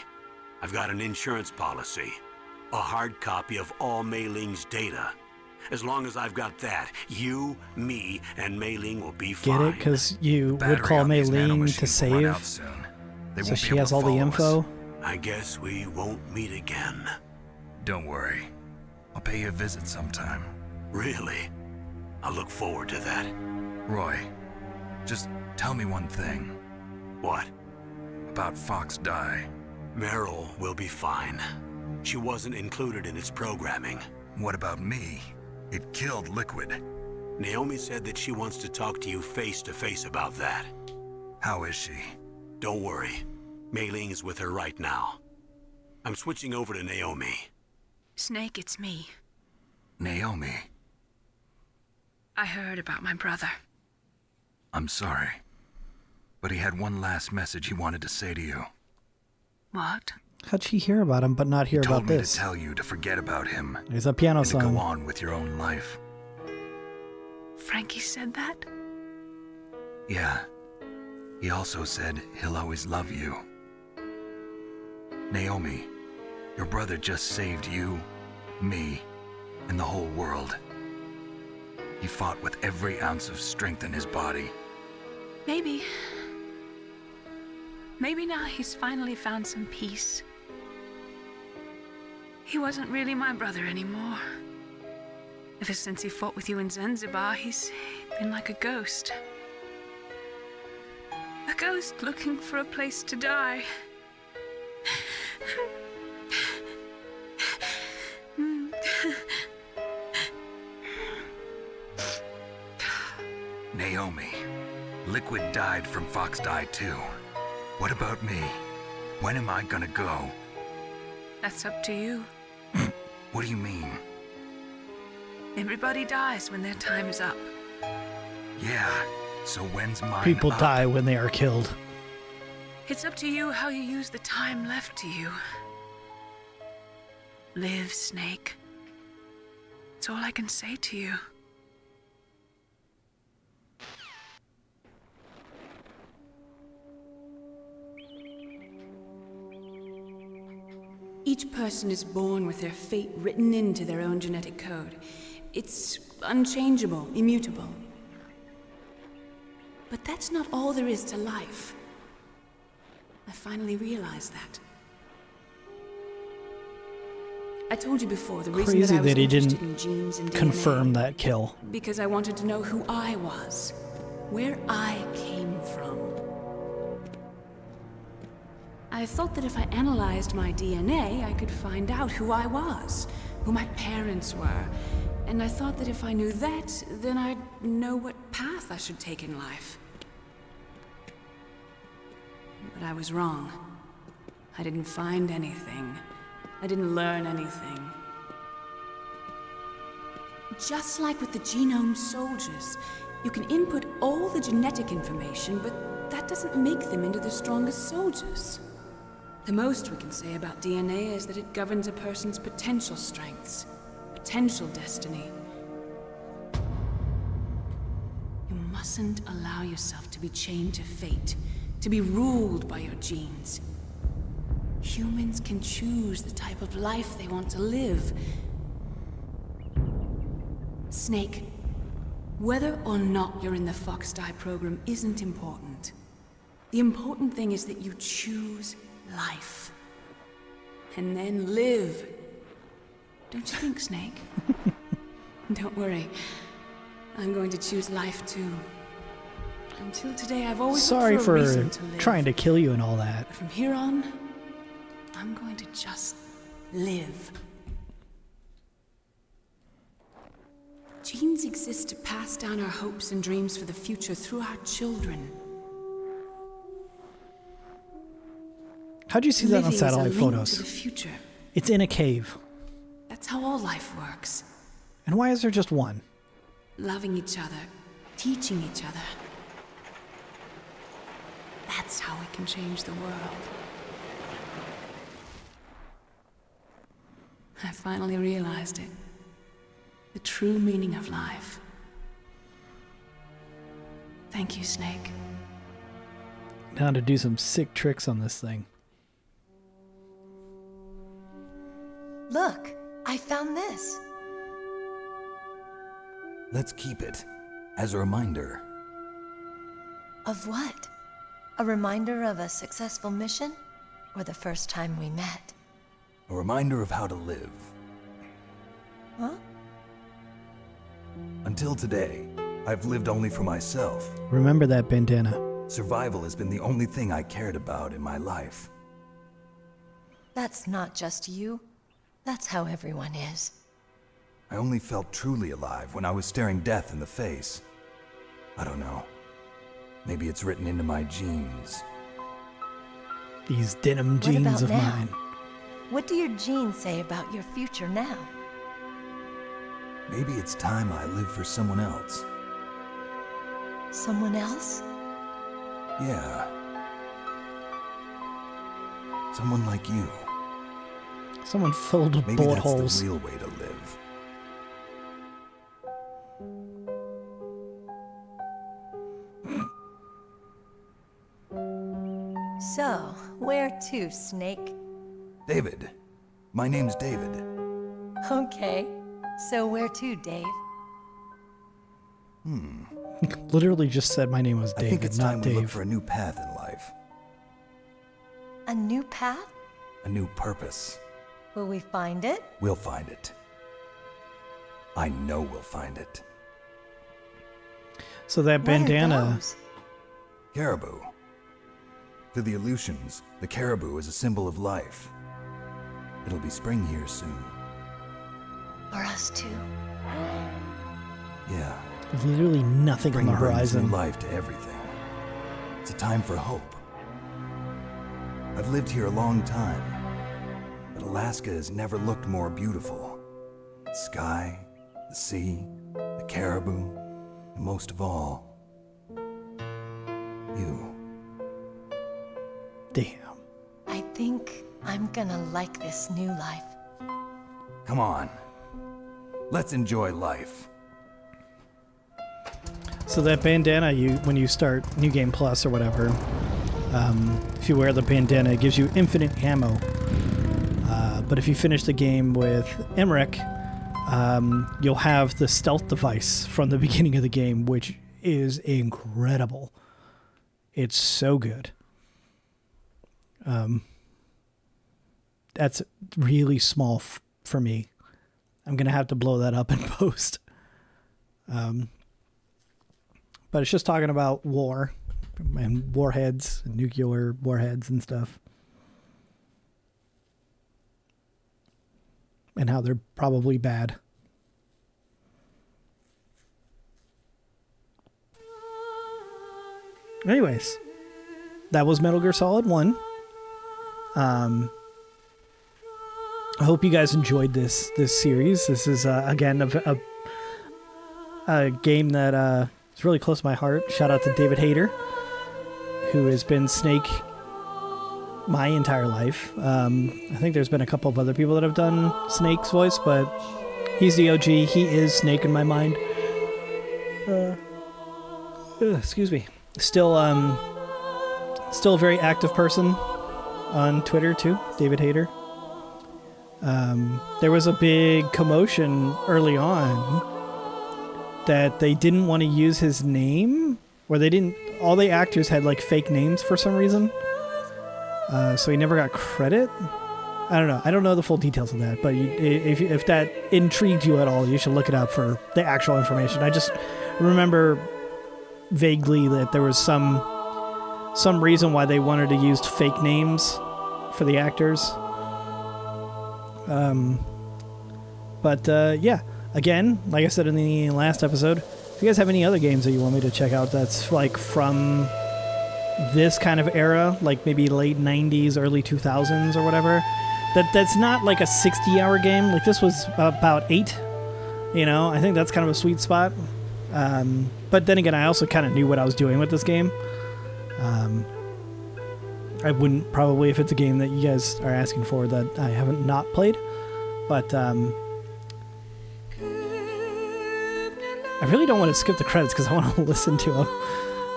I've got an insurance policy. A hard copy of all Mei Ling's data. As long as I've got that, you, me, and Mei Ling will be fine. Get it? Because you would call Mei Ling to save, so she has all the info? I guess we won't meet again. Don't worry. I'll pay you a visit sometime. Really? I look forward to that. Roy, Just tell me one thing. What? About Fox Die. Meryl will be fine. She wasn't included in its programming. What about me? It killed Liquid. Naomi said that she wants to talk to you face to face about that. How is she? Don't worry. Mei Ling is with her right now. I'm switching over to Naomi. Snake, it's me. Naomi. I heard about my brother. I'm sorry. But he had one last message he wanted to say to you. What? How'd she hear about him but not hear He told about me this? to tell you to forget about him. There's a piano and to song. go on with your own life. Frankie said that? Yeah. He also said he'll always love you. Naomi, your brother just saved you, me, and the whole world. He fought with every ounce of strength in his body. Maybe. Maybe now he's finally found some peace. He wasn't really my brother anymore. Ever since he fought with you in Zanzibar, he's been like a ghost. A ghost looking for a place to die. Naomi, Liquid died from Fox Die too. What about me? When am I gonna go? That's up to you. What do you mean? Everybody dies when their time is up. Yeah, so when's mine People up? die when they are killed. It's up to you how you use the time left to you. Live, Snake. That's all I can say to you. Each person is born with their fate written into their own genetic code. It's unchangeable, immutable. But that's not all there is to life. I finally realized that. I told you before the reason Crazy that I was that he interested didn't in genes and DNA, confirm that kill. because I wanted to know who I was, where I came from. I thought that if I analyzed my DNA, I could find out who I was, who my parents were, and I thought that if I knew that, then I'd know what path I should take in life. But I was wrong. I didn't find anything. I didn't learn anything. Just like with the genome soldiers, you can input all the genetic information, but that doesn't make them into the strongest soldiers. The most we can say about DNA is that it governs a person's potential strengths, potential destiny. You mustn't allow yourself to be chained to fate, to be ruled by your genes. Humans can choose the type of life they want to live. Snake, whether or not you're in the Fox Die program isn't important. The important thing is that you choose life. And then live. Don't you think, Snake? Don't worry. I'm going to choose life too. Until today, I've always Sorry looked for a for reason to live. trying to kill you and all that. But from here on, I'm going to just live. Genes exist to pass down our hopes and dreams for the future through our children. How'd you see that on Living is a satellite link photos? to the future. It's in a cave. That's how all life works. And why is there just one? Loving each other, teaching each other. That's how we can change the world. I finally realized it. The true meaning of life. Thank you, Snake. Now to do some sick tricks on this thing. Look, I found this. Let's keep it as a reminder. Of what? A reminder of a successful mission? Or the first time we met? A reminder of how to live. Huh? Until today, I've lived only for myself. Remember that bandana. Survival has been the only thing I cared about in my life. That's not just you. That's how everyone is. I only felt truly alive when I was staring death in the face. I don't know. Maybe it's written into my genes. These denim jeans of now? mine. What do your genes say about your future now? Maybe it's time I live for someone else. Someone else? Yeah. Someone like you. Someone filled with Maybe bullet that's holes. the real way to live. So, where to, Snake? David. My name's David. Okay. So where to, Dave? Literally just said my name was I think David, it's not time we look Dave. for a new path in life. A new path? A new purpose. Will we find it? We'll find it. I know we'll find it. So that What are bandana. those? Caribou. To the Aleutians, the caribou is a symbol of life. It'll be spring here soon. For us too. Yeah. Literally nothing on Spring the brings horizon. new life to everything. It's a time for hope. I've lived here a long time, but Alaska has never looked more beautiful. The sky, the sea, the caribou, and most of all, you. Damn. I think I'm gonna like this new life. Come on. Let's enjoy life. So that bandana, when you start New Game Plus or whatever, if you wear the bandana, it gives you infinite ammo. But if you finish the game with Emmerich, you'll have the stealth device from the beginning of the game, which is incredible. It's so good. That's really small for me. I'm going to have to blow that up in post. But it's just talking about war and warheads, and nuclear warheads and stuff. And how they're probably bad. Anyways, that was Metal Gear Solid 1. I hope you guys enjoyed this series. This is, again, a game that is really close to my heart. Shout out to David Hayter, who has been Snake my entire life. I think there's been a couple of other people that have done Snake's voice, but he's the OG. He is Snake in my mind. Excuse me. Still a very active person on Twitter too, David Hayter. There was a big commotion early on that they didn't want to use his name, or all the actors had like fake names for some reason. So he never got credit. I don't know. I don't know the full details of that, but if that intrigued you at all, you should look it up for the actual information. I just remember vaguely that there was some reason why they wanted to use fake names for the actors. Yeah, again, like I said in the last episode, if you guys have any other games that you want me to check out that's like from this kind of era, like maybe late 90s, early 2000s or whatever, that's not like a 60-hour game. Like this was about 8, I think that's kind of a sweet spot. But then again, I also kind of knew what I was doing with this game. I wouldn't probably, if it's a game that you guys are asking for that I haven't not played, but I really don't want to skip the credits because I want to listen to them.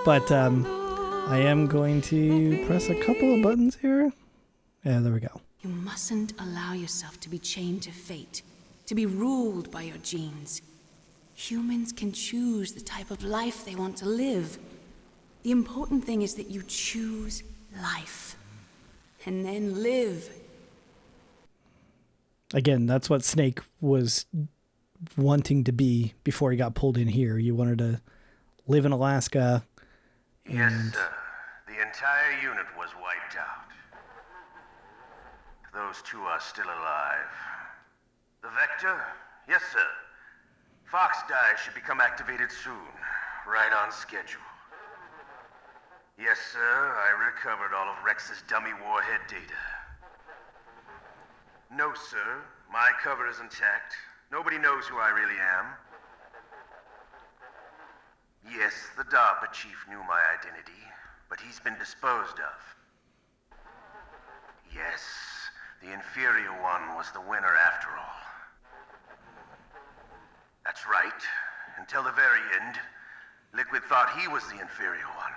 But I am going to press a couple of buttons here. Yeah, there we go. You mustn't allow yourself to be chained to fate, to be ruled by your genes. Humans can choose the type of life they want to live. The important thing is that you choose life, and then live. Again, that's what Snake was wanting to be before he got pulled in here. You wanted to live in Alaska. Yes, sir. The entire unit was wiped out. Those two are still alive. The Vector? Yes, sir. Fox Die should become activated soon. Right on schedule. Yes, sir. I recovered all of Rex's dummy warhead data. No, sir. My cover is intact. Nobody knows who I really am. Yes, the DARPA chief knew my identity, but he's been disposed of. Yes, the inferior one was the winner after all. That's right. Until the very end, Liquid thought he was the inferior one.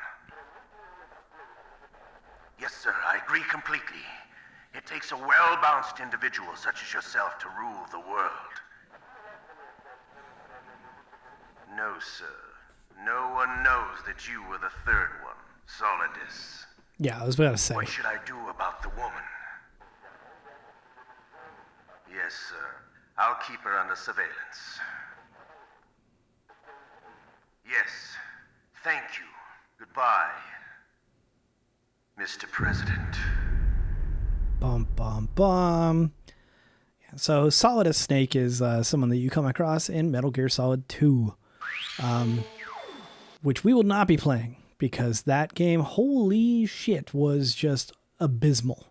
Yes, sir, I agree completely. It takes a well-balanced individual such as yourself to rule the world. No, sir. No one knows that you were the third one, Solidus. Yeah, I was about to say. What should I do about the woman? Yes, sir. I'll keep her under surveillance. Yes. Thank you. Goodbye, Mr. President. Bum, bum, bum. Yeah, so Solidus Snake is someone that you come across in Metal Gear Solid 2. Which we will not be playing because that game, holy shit, was just abysmal.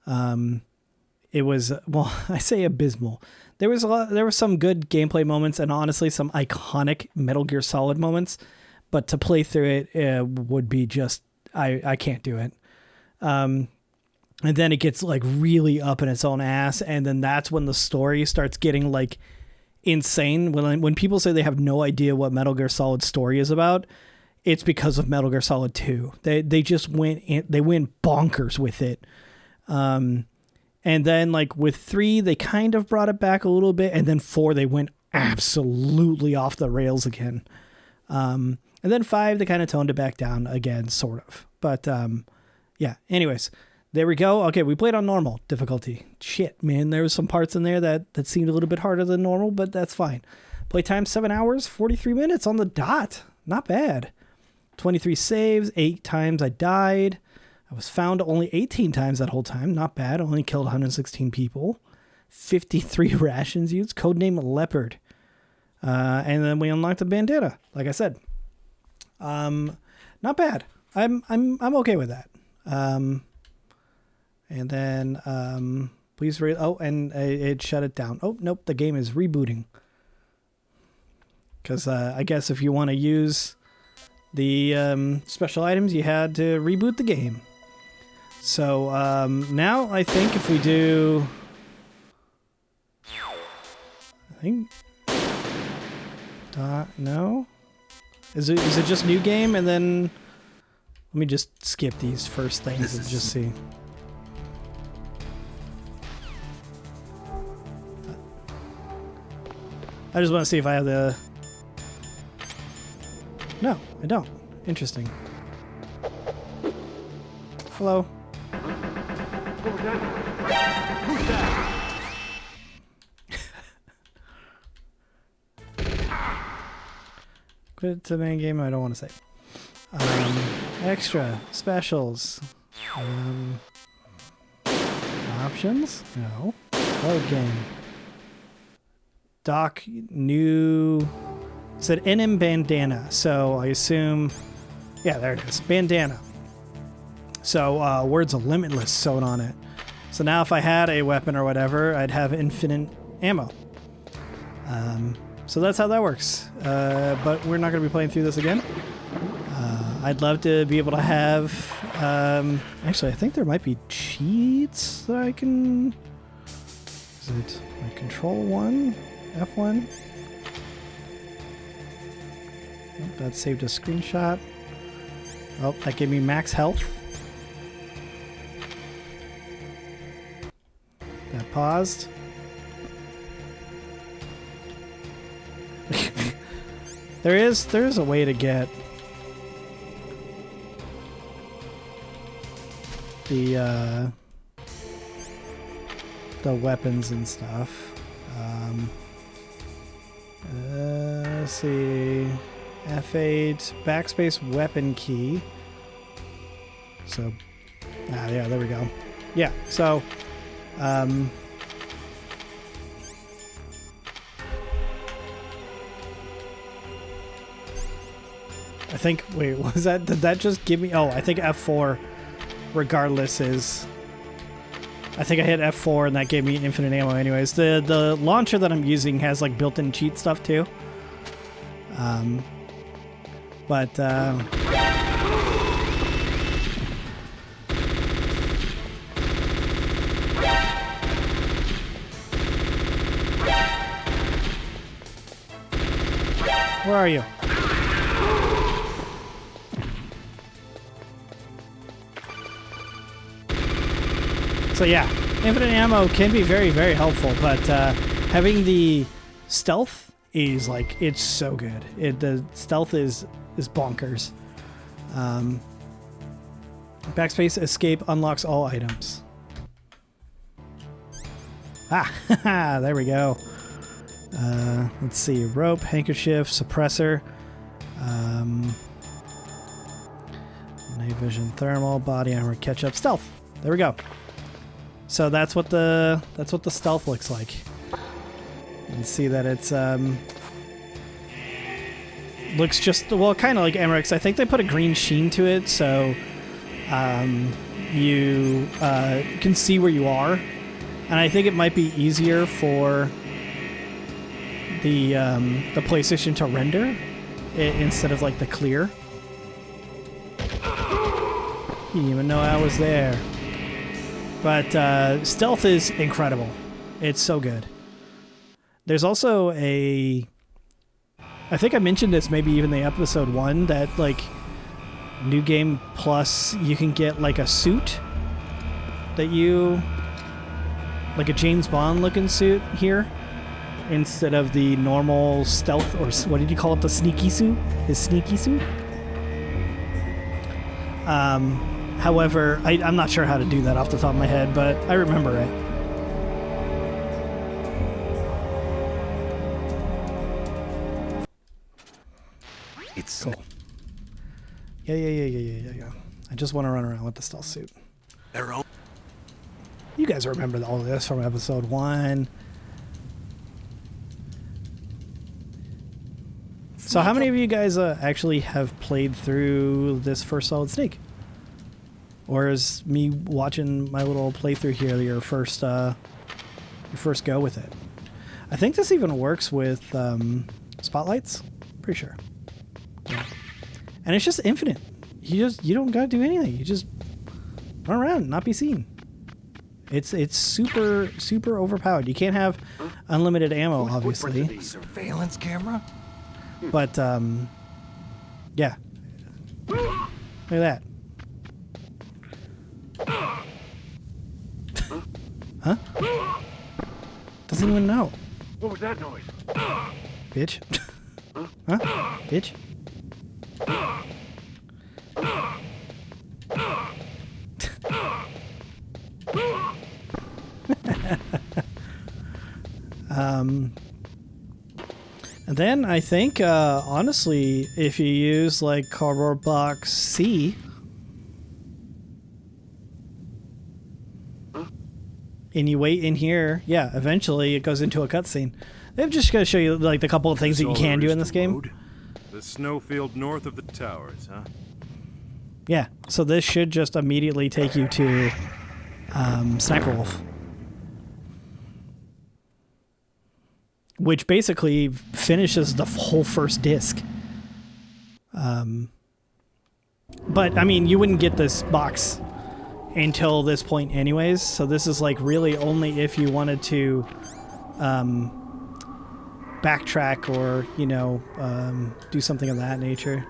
It was, well, I say abysmal. There were some good gameplay moments and honestly some iconic Metal Gear Solid moments, but to play through it would be just, I can't do it. And then it gets like really up in its own ass, and then that's when the story starts getting like insane. When people say they have no idea what Metal Gear Solid story is about, it's because of Metal Gear Solid 2. They just went bonkers with it. And then like with 3, they kind of brought it back a little bit, and then 4, they went absolutely off the rails again. And then 5, they kind of toned it back down again, sort of. But yeah, anyways, there we go. Okay, we played on normal difficulty. Shit, man, there was some parts in there that seemed a little bit harder than normal, but that's fine. Playtime 7 hours, 43 minutes on the dot. Not bad. 23 saves, 8 times I died. I was found only 18 times that whole time. Not bad. Only killed 116 people. 53 rations used. Codename Leopard. And then we unlocked a bandana, like I said. Not bad. I'm okay with that. And then please and it shut it down. Oh, nope, the game is rebooting. Because I guess if you want to use the special items, you had to reboot the game. So now I think if we do... I think... no? Is it just new game and then... Let me just skip these first things and just see. I just want to see if I have the... No, I don't. Interesting. Hello. Who's that? Quit the main game. I don't want to say. Extra specials. Options? No. Load game. Doc new. It said NM bandana. So I assume. Yeah, there it is. Bandana. So words of limitless sewn on it. So now if I had a weapon or whatever, I'd have infinite ammo. So that's how that works. But we're not going to be playing through this again. I'd love to be able to have... actually, I think there might be cheats that I can... Is it like Control 1? F1? Oh, that saved a screenshot. Oh, that gave me max health. That paused. There is a way to get the weapons and stuff. Let's see. F8, backspace weapon key. So, yeah, there we go. Yeah, so, I think, wait, was that, did that just give me, oh, I think F4 regardless is, I think I hit F4 and that gave me infinite ammo anyways. The launcher that I'm using has like built-in cheat stuff too. Where are you? So yeah, infinite ammo can be very, very helpful, but having the stealth is like, it's so good. The stealth is bonkers. Backspace escape unlocks all items. Ah, there we go. Let's see, rope, handkerchief, suppressor, night vision, thermal, body armor, catch up, stealth. There we go. So that's what the stealth looks like. You can see that it's looks just, well, kind of like Emmerich's. I think they put a green sheen to it, so you can see where you are, and I think it might be easier for the PlayStation to render instead of like the clear. You didn't even know I was there. But stealth is incredible. It's so good. There's also I think I mentioned this maybe even in episode 1, that like New Game Plus, you can get like a suit that like a James Bond looking suit here, instead of the normal stealth, or what did you call it, the sneaky suit? His sneaky suit? However, I'm not sure how to do that off the top of my head, but I remember it. It's cool. Yeah. I just want to run around with the stealth suit. You guys remember all of this from episode 1. So how many of you guys actually have played through this first Solid Snake? Or is me watching my little playthrough here your first go with it? I think this even works with spotlights. Pretty sure. Yeah. And it's just infinite. You don't gotta do anything. You just run around and not be seen. It's super overpowered. You can't have unlimited ammo, obviously. Surveillance camera? But yeah. Look at that. Huh? Doesn't even know. What was that noise? Bitch. Huh? Bitch. And then I think, honestly, if you use like cardboard box C, and you wait in here, yeah, eventually it goes into a cutscene. They're just going to show you like the couple of things that you can do in this game. The snowfield north of the towers, huh? Yeah, so this should just immediately take you to Sniper Wolf. Which basically finishes the whole first disc. But, I mean, you wouldn't get this box until this point anyways, so this is like really only if you wanted to backtrack or, you know, do something of that nature.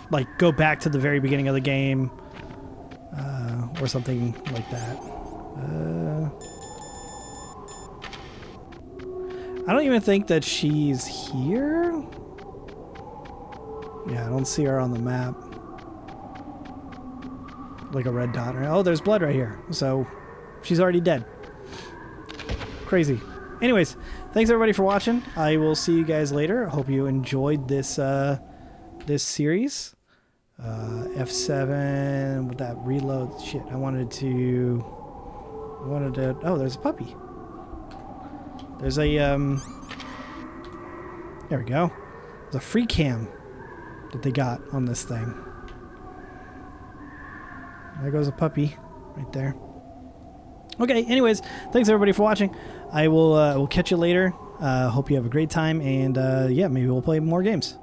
Like go back to the very beginning of the game or something like that. I don't even think that she's here. Yeah, I don't see her on the map. Like a red dot. Oh, there's blood right here. So she's already dead. Crazy. anyways, thanks everybody for watching. I will see you guys later. Hope you enjoyed this this series. F7 with that reload shit. I wanted to. Oh, there's a puppy. There's a There we go. There's a free cam that they got on this thing. There goes a puppy right there. Okay, anyways, thanks everybody for watching. I will catch you later. Hope you have a great time, and yeah, maybe we'll play more games.